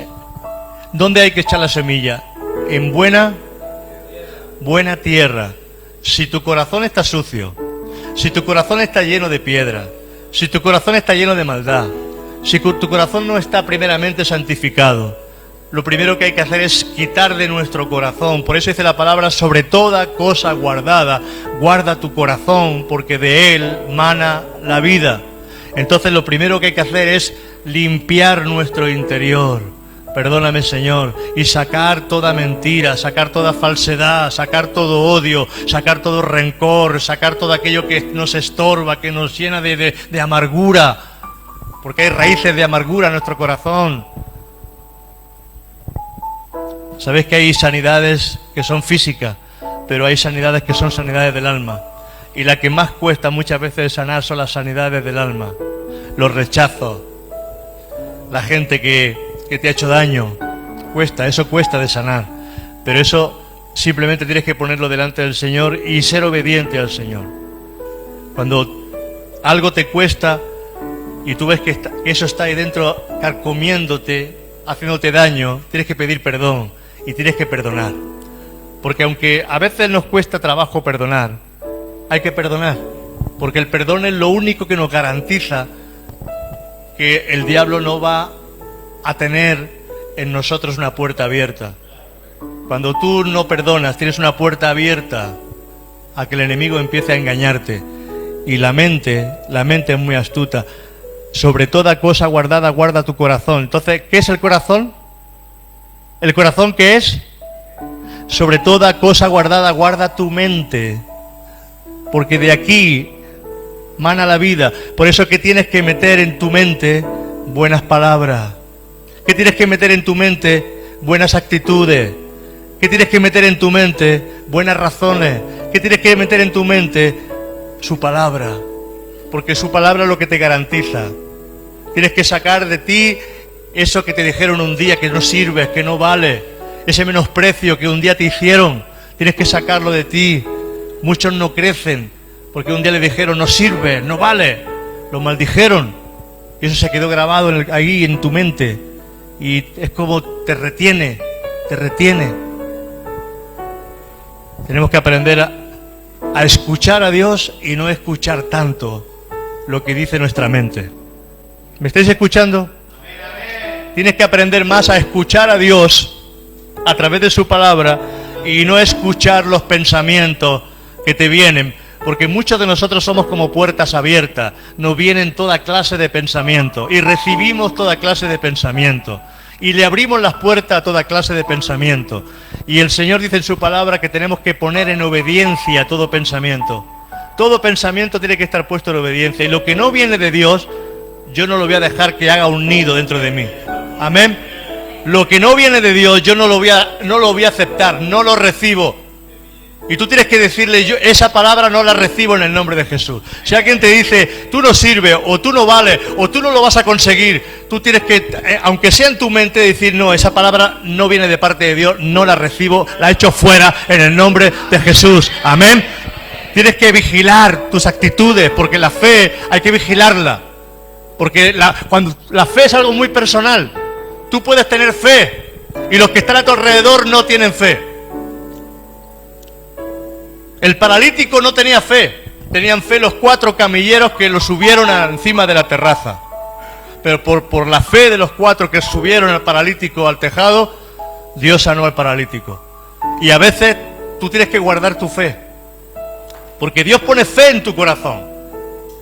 ¿dónde hay que echar la semilla? En buena tierra. Si tu corazón está sucio, si tu corazón está lleno de piedra, si tu corazón está lleno de maldad, si tu corazón no está primeramente santificado, lo primero que hay que hacer es quitar de nuestro corazón. Por eso dice la palabra, sobre toda cosa guardada, guarda tu corazón, porque de él mana la vida. Entonces lo primero que hay que hacer es limpiar nuestro interior. Perdóname, Señor, y sacar toda mentira, sacar toda falsedad, sacar todo odio, sacar todo rencor, sacar todo aquello que nos estorba, que nos llena de amargura, porque hay raíces de amargura en nuestro corazón. Sabéis que hay sanidades que son físicas, pero hay sanidades que son sanidades del alma. Y la que más cuesta muchas veces sanar son las sanidades del alma. Los rechazos, la gente que te ha hecho daño, eso cuesta de sanar. Pero eso simplemente tienes que ponerlo delante del Señor y ser obediente al Señor. Cuando algo te cuesta y tú ves que eso está ahí dentro carcomiéndote, haciéndote daño, tienes que pedir perdón y tienes que perdonar. Porque aunque a veces nos cuesta trabajo perdonar, hay que perdonar. Porque el perdón es lo único que nos garantiza que el diablo no va a tener en nosotros una puerta abierta. Cuando tú no perdonas, tienes una puerta abierta a que el enemigo empiece a engañarte. Y la mente es muy astuta. Sobre toda cosa guardada, guarda tu corazón. Entonces, ¿qué es el corazón? ¿El corazón qué es? Sobre toda cosa guardada, guarda tu mente. Porque de aquí mana la vida. Por eso que tienes que meter en tu mente buenas palabras. ¿Qué tienes que meter en tu mente? Buenas actitudes. ¿Qué tienes que meter en tu mente? Buenas razones. ¿Qué tienes que meter en tu mente? Su palabra. Porque su palabra es lo que te garantiza. Tienes que sacar de ti eso que te dijeron un día, que no sirves, que no vale. Ese menosprecio que un día te hicieron. Tienes que sacarlo de ti. Muchos no crecen porque un día le dijeron no sirve, no vale. Lo maldijeron. Y eso se quedó grabado ahí en tu mente. Y es como te retiene. Tenemos que aprender a escuchar a Dios y no escuchar tanto lo que dice nuestra mente. ¿Me estáis escuchando? Tienes que aprender más a escuchar a Dios a través de su palabra y no escuchar los pensamientos que te vienen, porque muchos de nosotros somos como puertas abiertas, nos vienen toda clase de pensamientos y recibimos toda clase de pensamientos y le abrimos las puertas a toda clase de pensamientos. Y el Señor dice en su palabra que tenemos que poner en obediencia todo pensamiento. Todo pensamiento tiene que estar puesto en obediencia, y lo que no viene de Dios, yo no lo voy a dejar que haga un nido dentro de mí. Amén. Lo que no viene de Dios, yo no lo voy a aceptar, no lo recibo. Y tú tienes que decirle, yo esa palabra no la recibo en el nombre de Jesús. Si alguien te dice, tú no sirves, o tú no vales, o tú no lo vas a conseguir, tú tienes que, aunque sea en tu mente, decir, no, esa palabra no viene de parte de Dios, no la recibo, la echo fuera en el nombre de Jesús. Amén. Tienes que vigilar tus actitudes, porque la fe hay que vigilarla. Porque cuando la fe es algo muy personal. Tú puedes tener fe y los que están a tu alrededor no tienen fe. El paralítico no tenía fe. Tenían fe los 4 camilleros que lo subieron encima de la terraza. Pero por la fe de los 4 que subieron al paralítico al tejado, Dios sanó al paralítico. Y a veces tú tienes que guardar tu fe. Porque Dios pone fe en tu corazón.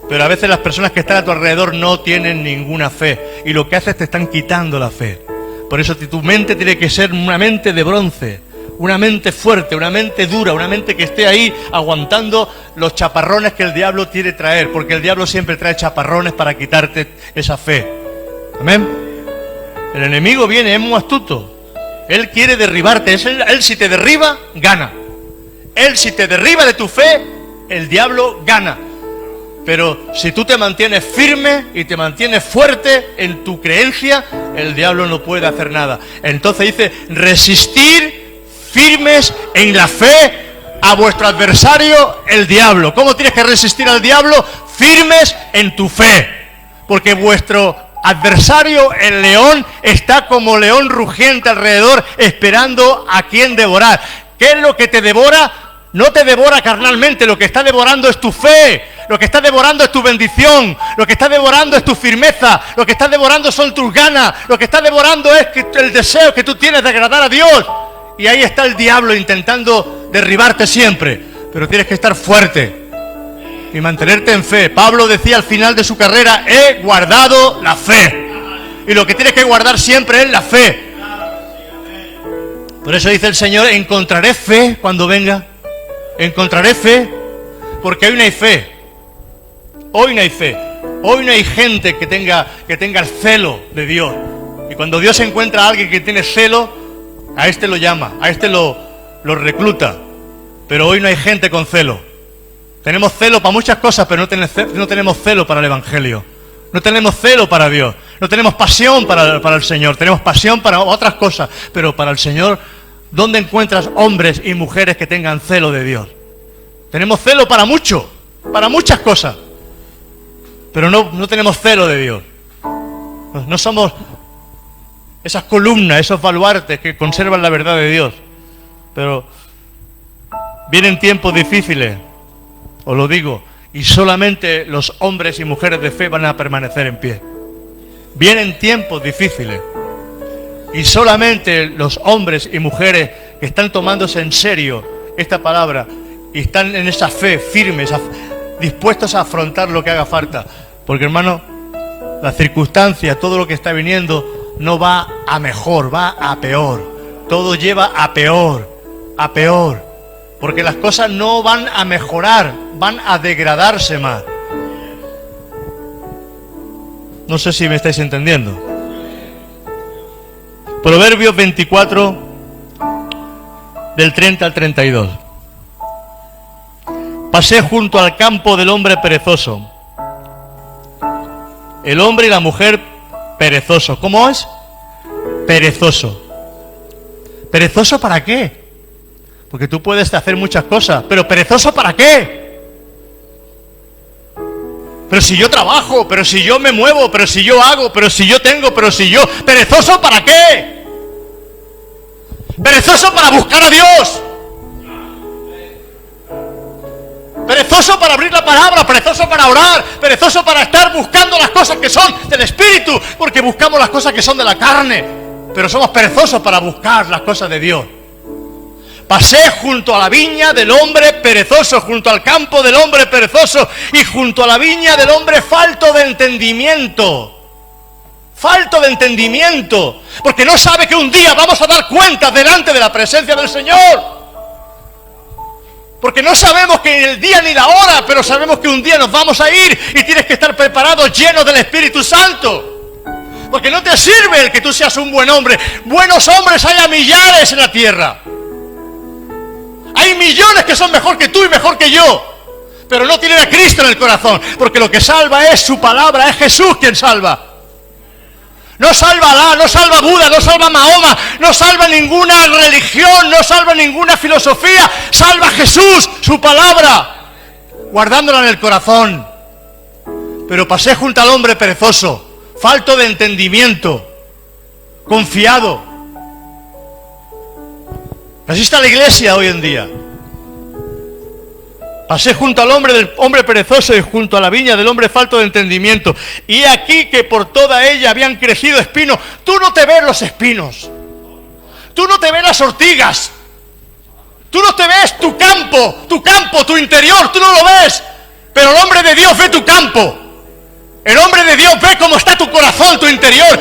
Pero a veces las personas que están a tu alrededor no tienen ninguna fe. Y lo que haces te están quitando la fe. Por eso tu mente tiene que ser una mente de bronce. Una mente fuerte, una mente dura, una mente que esté ahí aguantando los chaparrones que el diablo quiere traer. Porque el diablo siempre trae chaparrones para quitarte esa fe. Amén. El enemigo viene, es muy astuto. Él quiere derribarte. Él si te derriba, gana. Él si te derriba de tu fe, el diablo gana. Pero si tú te mantienes firme y te mantienes fuerte en tu creencia, el diablo no puede hacer nada. Entonces dice, resistir firmes en la fe a vuestro adversario, el diablo. ¿Cómo tienes que resistir al diablo? Firmes en tu fe. Porque vuestro adversario, el león, está como león rugiente alrededor, esperando a quien devorar. ¿Qué es lo que te devora? No te devora carnalmente, lo que está devorando es tu fe, lo que está devorando es tu bendición, lo que está devorando es tu firmeza, lo que está devorando son tus ganas, lo que está devorando es el deseo que tú tienes de agradar a Dios. Y ahí está el diablo intentando derribarte siempre, pero tienes que estar fuerte y mantenerte en fe. Pablo decía al final de su carrera, he guardado la fe. Y lo que tienes que guardar siempre es la fe. Por eso dice el Señor, encontraré fe cuando venga. Encontraré fe, porque hoy no hay fe. Hoy no hay fe. Hoy no hay gente que tenga el celo de Dios. Y cuando Dios encuentra a alguien que tiene celo, A este lo llama, a este lo recluta. Pero hoy no hay gente con celo. Tenemos celo para muchas cosas, pero no tenemos celo para el Evangelio. No tenemos celo para Dios. No tenemos pasión para el Señor. Tenemos pasión para otras cosas. Pero para el Señor, ¿dónde encuentras hombres y mujeres que tengan celo de Dios? Tenemos celo para mucho, para muchas cosas. Pero no tenemos celo de Dios. No somos esas columnas, esos baluartes que conservan la verdad de Dios. Pero vienen tiempos difíciles, os lo digo, y solamente los hombres y mujeres de fe van a permanecer en pie. Vienen tiempos difíciles, y solamente los hombres y mujeres que están tomándose en serio esta palabra y están en esa fe firmes, dispuestos a afrontar lo que haga falta. Porque, hermano, las circunstancias, todo lo que está viniendo, no va a mejor, va a peor. Todo lleva a peor, a peor. Porque las cosas no van a mejorar, van a degradarse más. No sé si me estáis entendiendo. Proverbios 24, del 30 al 32. Pasé junto al campo del hombre perezoso. El hombre y la mujer perezoso. ¿Cómo es? Perezoso. ¿Perezoso para qué? Porque tú puedes hacer muchas cosas, pero ¿perezoso para qué? Pero si yo trabajo, pero si yo me muevo, pero si yo hago, pero si yo tengo, pero si yo... ¿Perezoso para qué? ¿Perezoso para buscar a Dios? Perezoso para abrir la palabra, perezoso para orar, perezoso para estar buscando las cosas que son del Espíritu, porque buscamos las cosas que son de la carne, pero somos perezosos para buscar las cosas de Dios. Pasé junto a la viña del hombre perezoso, junto al campo del hombre perezoso y junto a la viña del hombre falto de entendimiento. Falto de entendimiento, porque no sabe que un día vamos a dar cuenta delante de la presencia del Señor. Porque no sabemos que ni el día ni la hora, pero sabemos que un día nos vamos a ir y tienes que estar preparado, lleno del Espíritu Santo. Porque no te sirve el que tú seas un buen hombre. Buenos hombres hay a millares en la tierra. Hay millones que son mejor que tú y mejor que yo, pero no tienen a Cristo en el corazón, porque lo que salva es su palabra, es Jesús quien salva. No salva Alá, no salva Buda, no salva Mahoma, no salva ninguna religión, no salva ninguna filosofía, salva Jesús, su palabra, guardándola en el corazón. Pero pasé junto al hombre perezoso, falto de entendimiento, confiado. Así está la iglesia hoy en día. Pasé junto al hombre perezoso y junto a la viña del hombre falto de entendimiento. Y aquí que por toda ella habían crecido espinos. Tú no te ves los espinos. Tú no te ves las ortigas. Tú no te ves tu campo, tu interior, tú no lo ves. Pero el hombre de Dios ve tu campo. El hombre de Dios ve cómo está tu corazón, tu interior.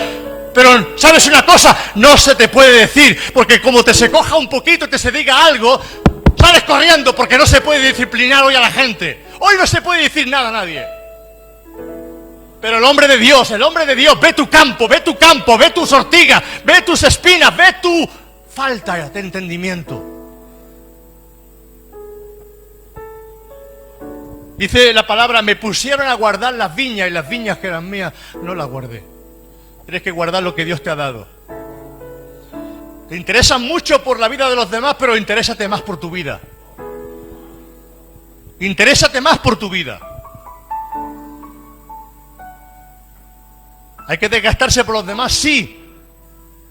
Pero, ¿sabes una cosa? No se te puede decir, porque como te se coja un poquito, te se diga algo, sales corriendo, porque no se puede disciplinar hoy a la gente. Hoy no se puede decir nada a nadie. Pero el hombre de Dios ve tu campo, ve tus ortigas, ve tus espinas, ve tu falta de entendimiento. Dice la palabra, me pusieron a guardar las viñas, y las viñas que eran mías no las guardé. Tienes que guardar lo que Dios te ha dado. Te interesas mucho por la vida de los demás, pero interésate más por tu vida. Interésate más por tu vida. Hay que desgastarse por los demás, sí.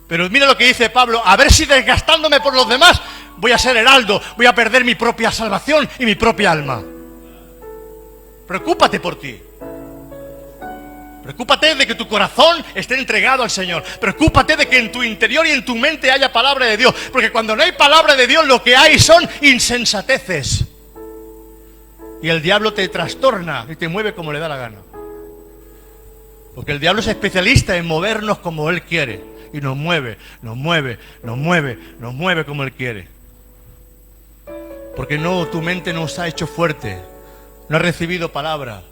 Pero mira lo que dice Pablo, a ver si desgastándome por los demás voy a ser heraldo, voy a perder mi propia salvación y mi propia alma. Preocúpate por ti. Preocúpate de que tu corazón esté entregado al Señor. Preocúpate de que en tu interior y en tu mente haya palabra de Dios. Porque cuando no hay palabra de Dios, lo que hay son insensateces. Y el diablo te trastorna y te mueve como le da la gana. Porque el diablo es especialista en movernos como él quiere. Y nos mueve como él quiere. Porque no, tu mente no se ha hecho fuerte. No has recibido palabra.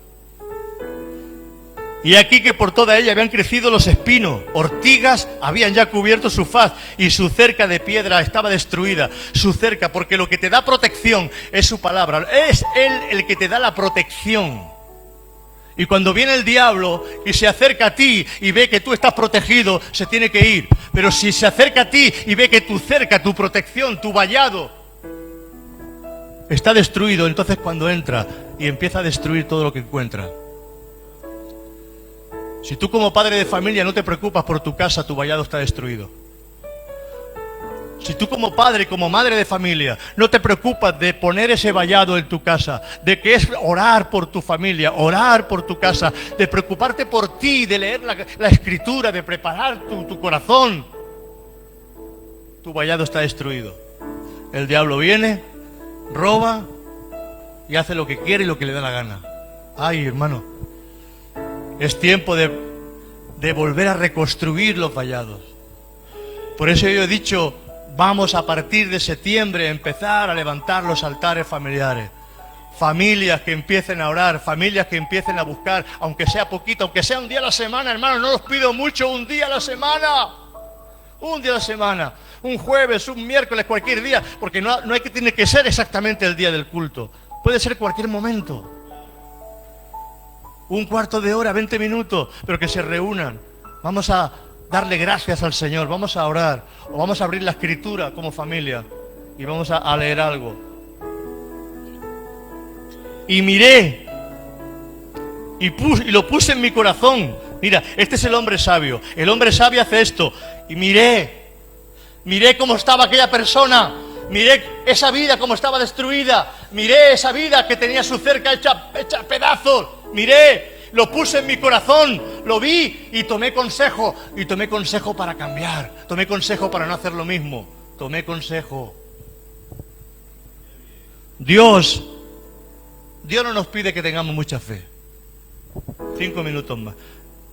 Y aquí que por toda ella habían crecido los espinos, ortigas habían ya cubierto su faz, y su cerca de piedra estaba destruida. Su cerca, porque lo que te da protección es su palabra. Es Él el que te da la protección. Y cuando viene el diablo y se acerca a ti y ve que tú estás protegido, se tiene que ir. Pero si se acerca a ti y ve que tu cerca, tu protección, tu vallado está destruido, entonces cuando entra y empieza a destruir todo lo que encuentra. Si tú como padre de familia no te preocupas por tu casa, tu vallado está destruido. Si tú como padre, como madre de familia, no te preocupas de poner ese vallado en tu casa, de que es orar por tu familia, orar por tu casa, de preocuparte por ti, de leer la escritura, de preparar tu corazón, tu vallado está destruido. El diablo viene, roba y hace lo que quiere y lo que le da la gana. Ay, hermano, es tiempo de volver a reconstruir los vallados. Por eso yo he dicho, vamos a partir de septiembre a empezar a levantar los altares familiares. Familias que empiecen a orar, familias que empiecen a buscar, aunque sea poquito, aunque sea un día a la semana, hermano, no os pido mucho, un día a la semana. Un día a la semana, un jueves, un miércoles, cualquier día, porque no hay que tiene que ser exactamente el día del culto. Puede ser cualquier momento. Un cuarto de hora, 20 minutos, pero que se reúnan. Vamos a darle gracias al Señor, vamos a orar, o vamos a abrir la escritura como familia y vamos a leer algo. Y miré, y lo puse en mi corazón. Mira, este es el hombre sabio. El hombre sabio hace esto. Y miré cómo estaba aquella persona. Miré esa vida como estaba destruida. Miré esa vida que tenía su cerca hecha pedazos. Miré, lo puse en mi corazón, lo vi y tomé consejo. Y tomé consejo para cambiar. Tomé consejo para no hacer lo mismo. Tomé consejo. Dios no nos pide que tengamos mucha fe. 5 minutos más.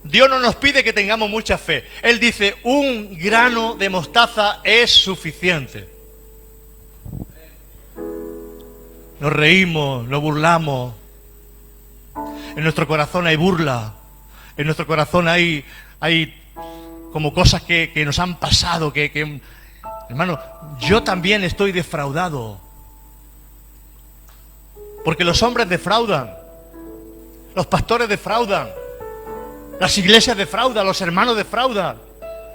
Dios no nos pide que tengamos mucha fe. Él dice, un grano de mostaza es suficiente. Nos reímos, nos burlamos. En nuestro corazón hay burla. En nuestro corazón hay como cosas que nos han pasado. Hermano, yo también estoy defraudado. Porque los hombres defraudan. Los pastores defraudan. Las iglesias defraudan, los hermanos defraudan,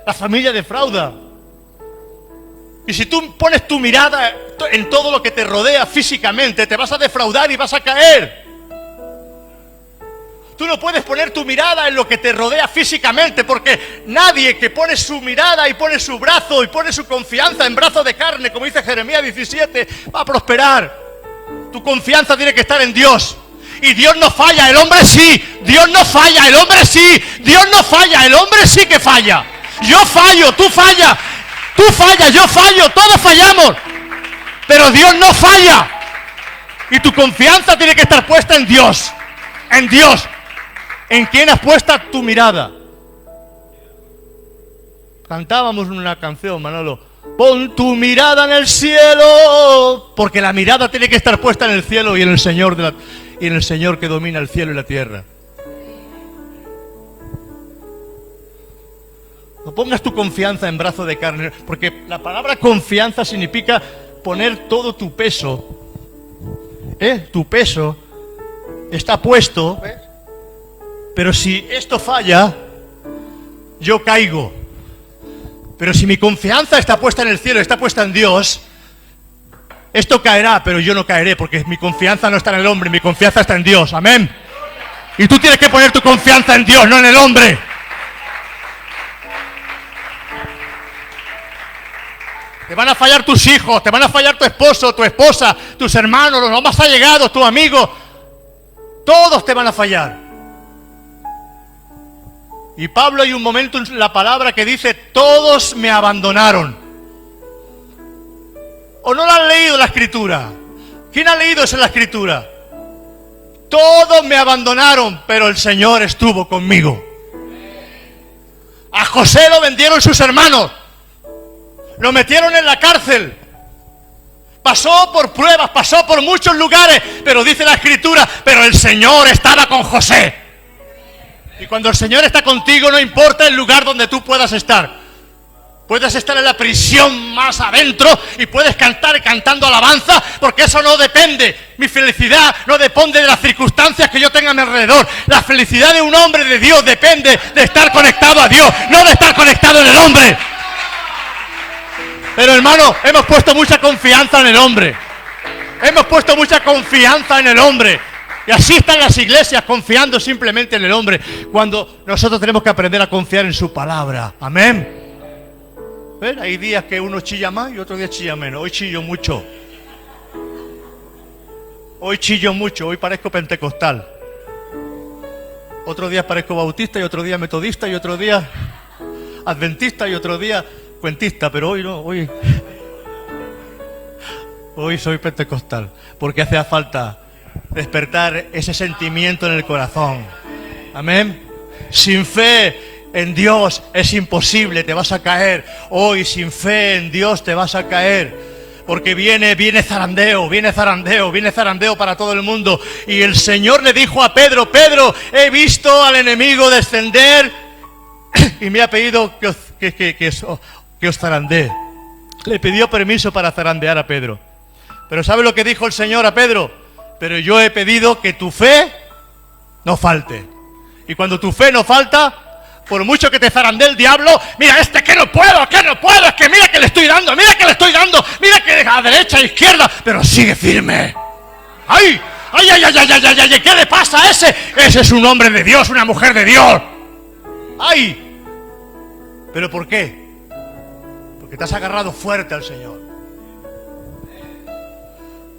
la familia defrauda. Y si tú pones tu mirada en todo lo que te rodea físicamente, te vas a defraudar y vas a caer. Tú no puedes poner tu mirada en lo que te rodea físicamente, porque nadie que pone su mirada y pone su brazo y pone su confianza en brazos de carne, como dice Jeremías 17, va a prosperar. Tu confianza tiene que estar en Dios. Y Dios no falla, el hombre sí. Dios no falla, el hombre sí. Dios no falla, el hombre sí que falla. Yo fallo, tú fallas, yo fallo, todos fallamos. Pero Dios no falla. Y tu confianza tiene que estar puesta en Dios. En Dios. ¿En quién has puesto tu mirada? Cantábamos una canción, Manolo. Pon tu mirada en el cielo. Porque la mirada tiene que estar puesta en el cielo y en el Señor y en el Señor que domina el cielo y la tierra. No pongas tu confianza en brazo de carne, porque la palabra confianza significa poner todo tu peso. Tu peso está puesto, pero si esto falla, yo caigo. Pero si mi confianza está puesta en el cielo, está puesta en Dios, esto caerá, pero yo no caeré, porque mi confianza no está en el hombre, mi confianza está en Dios. Amén. Y tú tienes que poner tu confianza en Dios, no en el hombre. Te van a fallar tus hijos, te van a fallar tu esposo, tu esposa, tus hermanos, los más allegados, tus amigos. Todos te van a fallar. Y Pablo, hay un momento en la palabra que dice, todos me abandonaron. ¿O no lo han leído la escritura? ¿Quién ha leído eso en la escritura? Todos me abandonaron, pero el Señor estuvo conmigo. A José lo vendieron sus hermanos. Lo metieron en la cárcel. Pasó por pruebas, pasó por muchos lugares, pero dice la escritura, pero el Señor estaba con José. Y cuando el Señor está contigo, no importa el lugar donde tú puedas estar. Puedes estar en la prisión más adentro y puedes cantar cantando alabanza, porque eso no depende. Mi felicidad no depende de las circunstancias que yo tenga a mi alrededor. La felicidad de un hombre de Dios depende de estar conectado a Dios, no de estar conectado en el hombre. Pero hermano, hemos puesto mucha confianza en el hombre. Hemos puesto mucha confianza en el hombre. Y así están las iglesias, confiando simplemente en el hombre, cuando nosotros tenemos que aprender a confiar en su palabra. Amén. ¿Ven? Hay días que uno chilla más y otros días chilla menos. Hoy chillo mucho. Hoy parezco pentecostal. Otro día parezco bautista y otro día metodista y otro día adventista y otro día cuentista. Pero hoy no, hoy soy pentecostal. Porque hace falta despertar ese sentimiento en el corazón. Amén. Sin fe en Dios es imposible, te vas a caer. Hoy sin fe en Dios te vas a caer. Porque viene zarandeo para todo el mundo. Y el Señor le dijo a Pedro: Pedro, he visto al enemigo descender y me ha pedido que os zarandee. Le pidió permiso para zarandear a Pedro. Pero ¿sabe lo que dijo el Señor a Pedro? Pero yo he pedido que tu fe no falte. Y cuando tu fe no falta, por mucho que te zarandee el diablo, mira, que no puedo, es que mira que le estoy dando, mira que a derecha, a izquierda, pero sigue firme. ¡Ay! ¿Qué le pasa a ese? Ese es un hombre de Dios, una mujer de Dios. ¡Ay! ¿Pero por qué? Porque te has agarrado fuerte al Señor.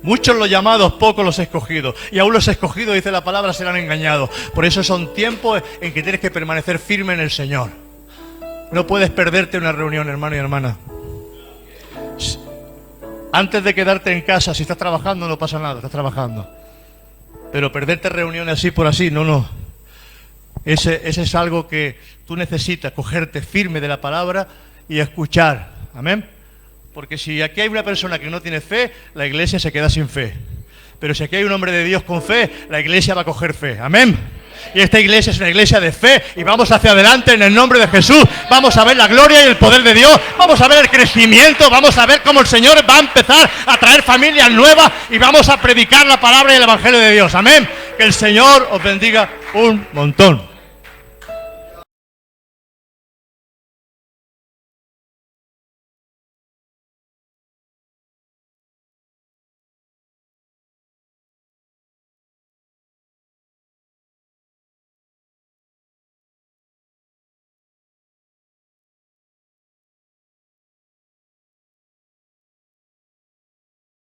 Muchos los llamados, pocos los escogidos. Y aún los escogidos, dice la palabra, serán engañados. Por eso son tiempos en que tienes que permanecer firme en el Señor. No puedes perderte una reunión, hermano y hermana. Antes de quedarte en casa, si estás trabajando, no pasa nada, estás trabajando. Pero perderte reuniones así por así, no. Ese es algo que tú necesitas, cogerte firme de la palabra y escuchar. Amén. Porque si aquí hay una persona que no tiene fe, la iglesia se queda sin fe. Pero si aquí hay un hombre de Dios con fe, la iglesia va a coger fe. Amén. Y esta iglesia es una iglesia de fe. Y vamos hacia adelante en el nombre de Jesús. Vamos a ver la gloria y el poder de Dios. Vamos a ver el crecimiento. Vamos a ver cómo el Señor va a empezar a traer familias nuevas. Y vamos a predicar la palabra y el evangelio de Dios. Amén. Que el Señor os bendiga un montón.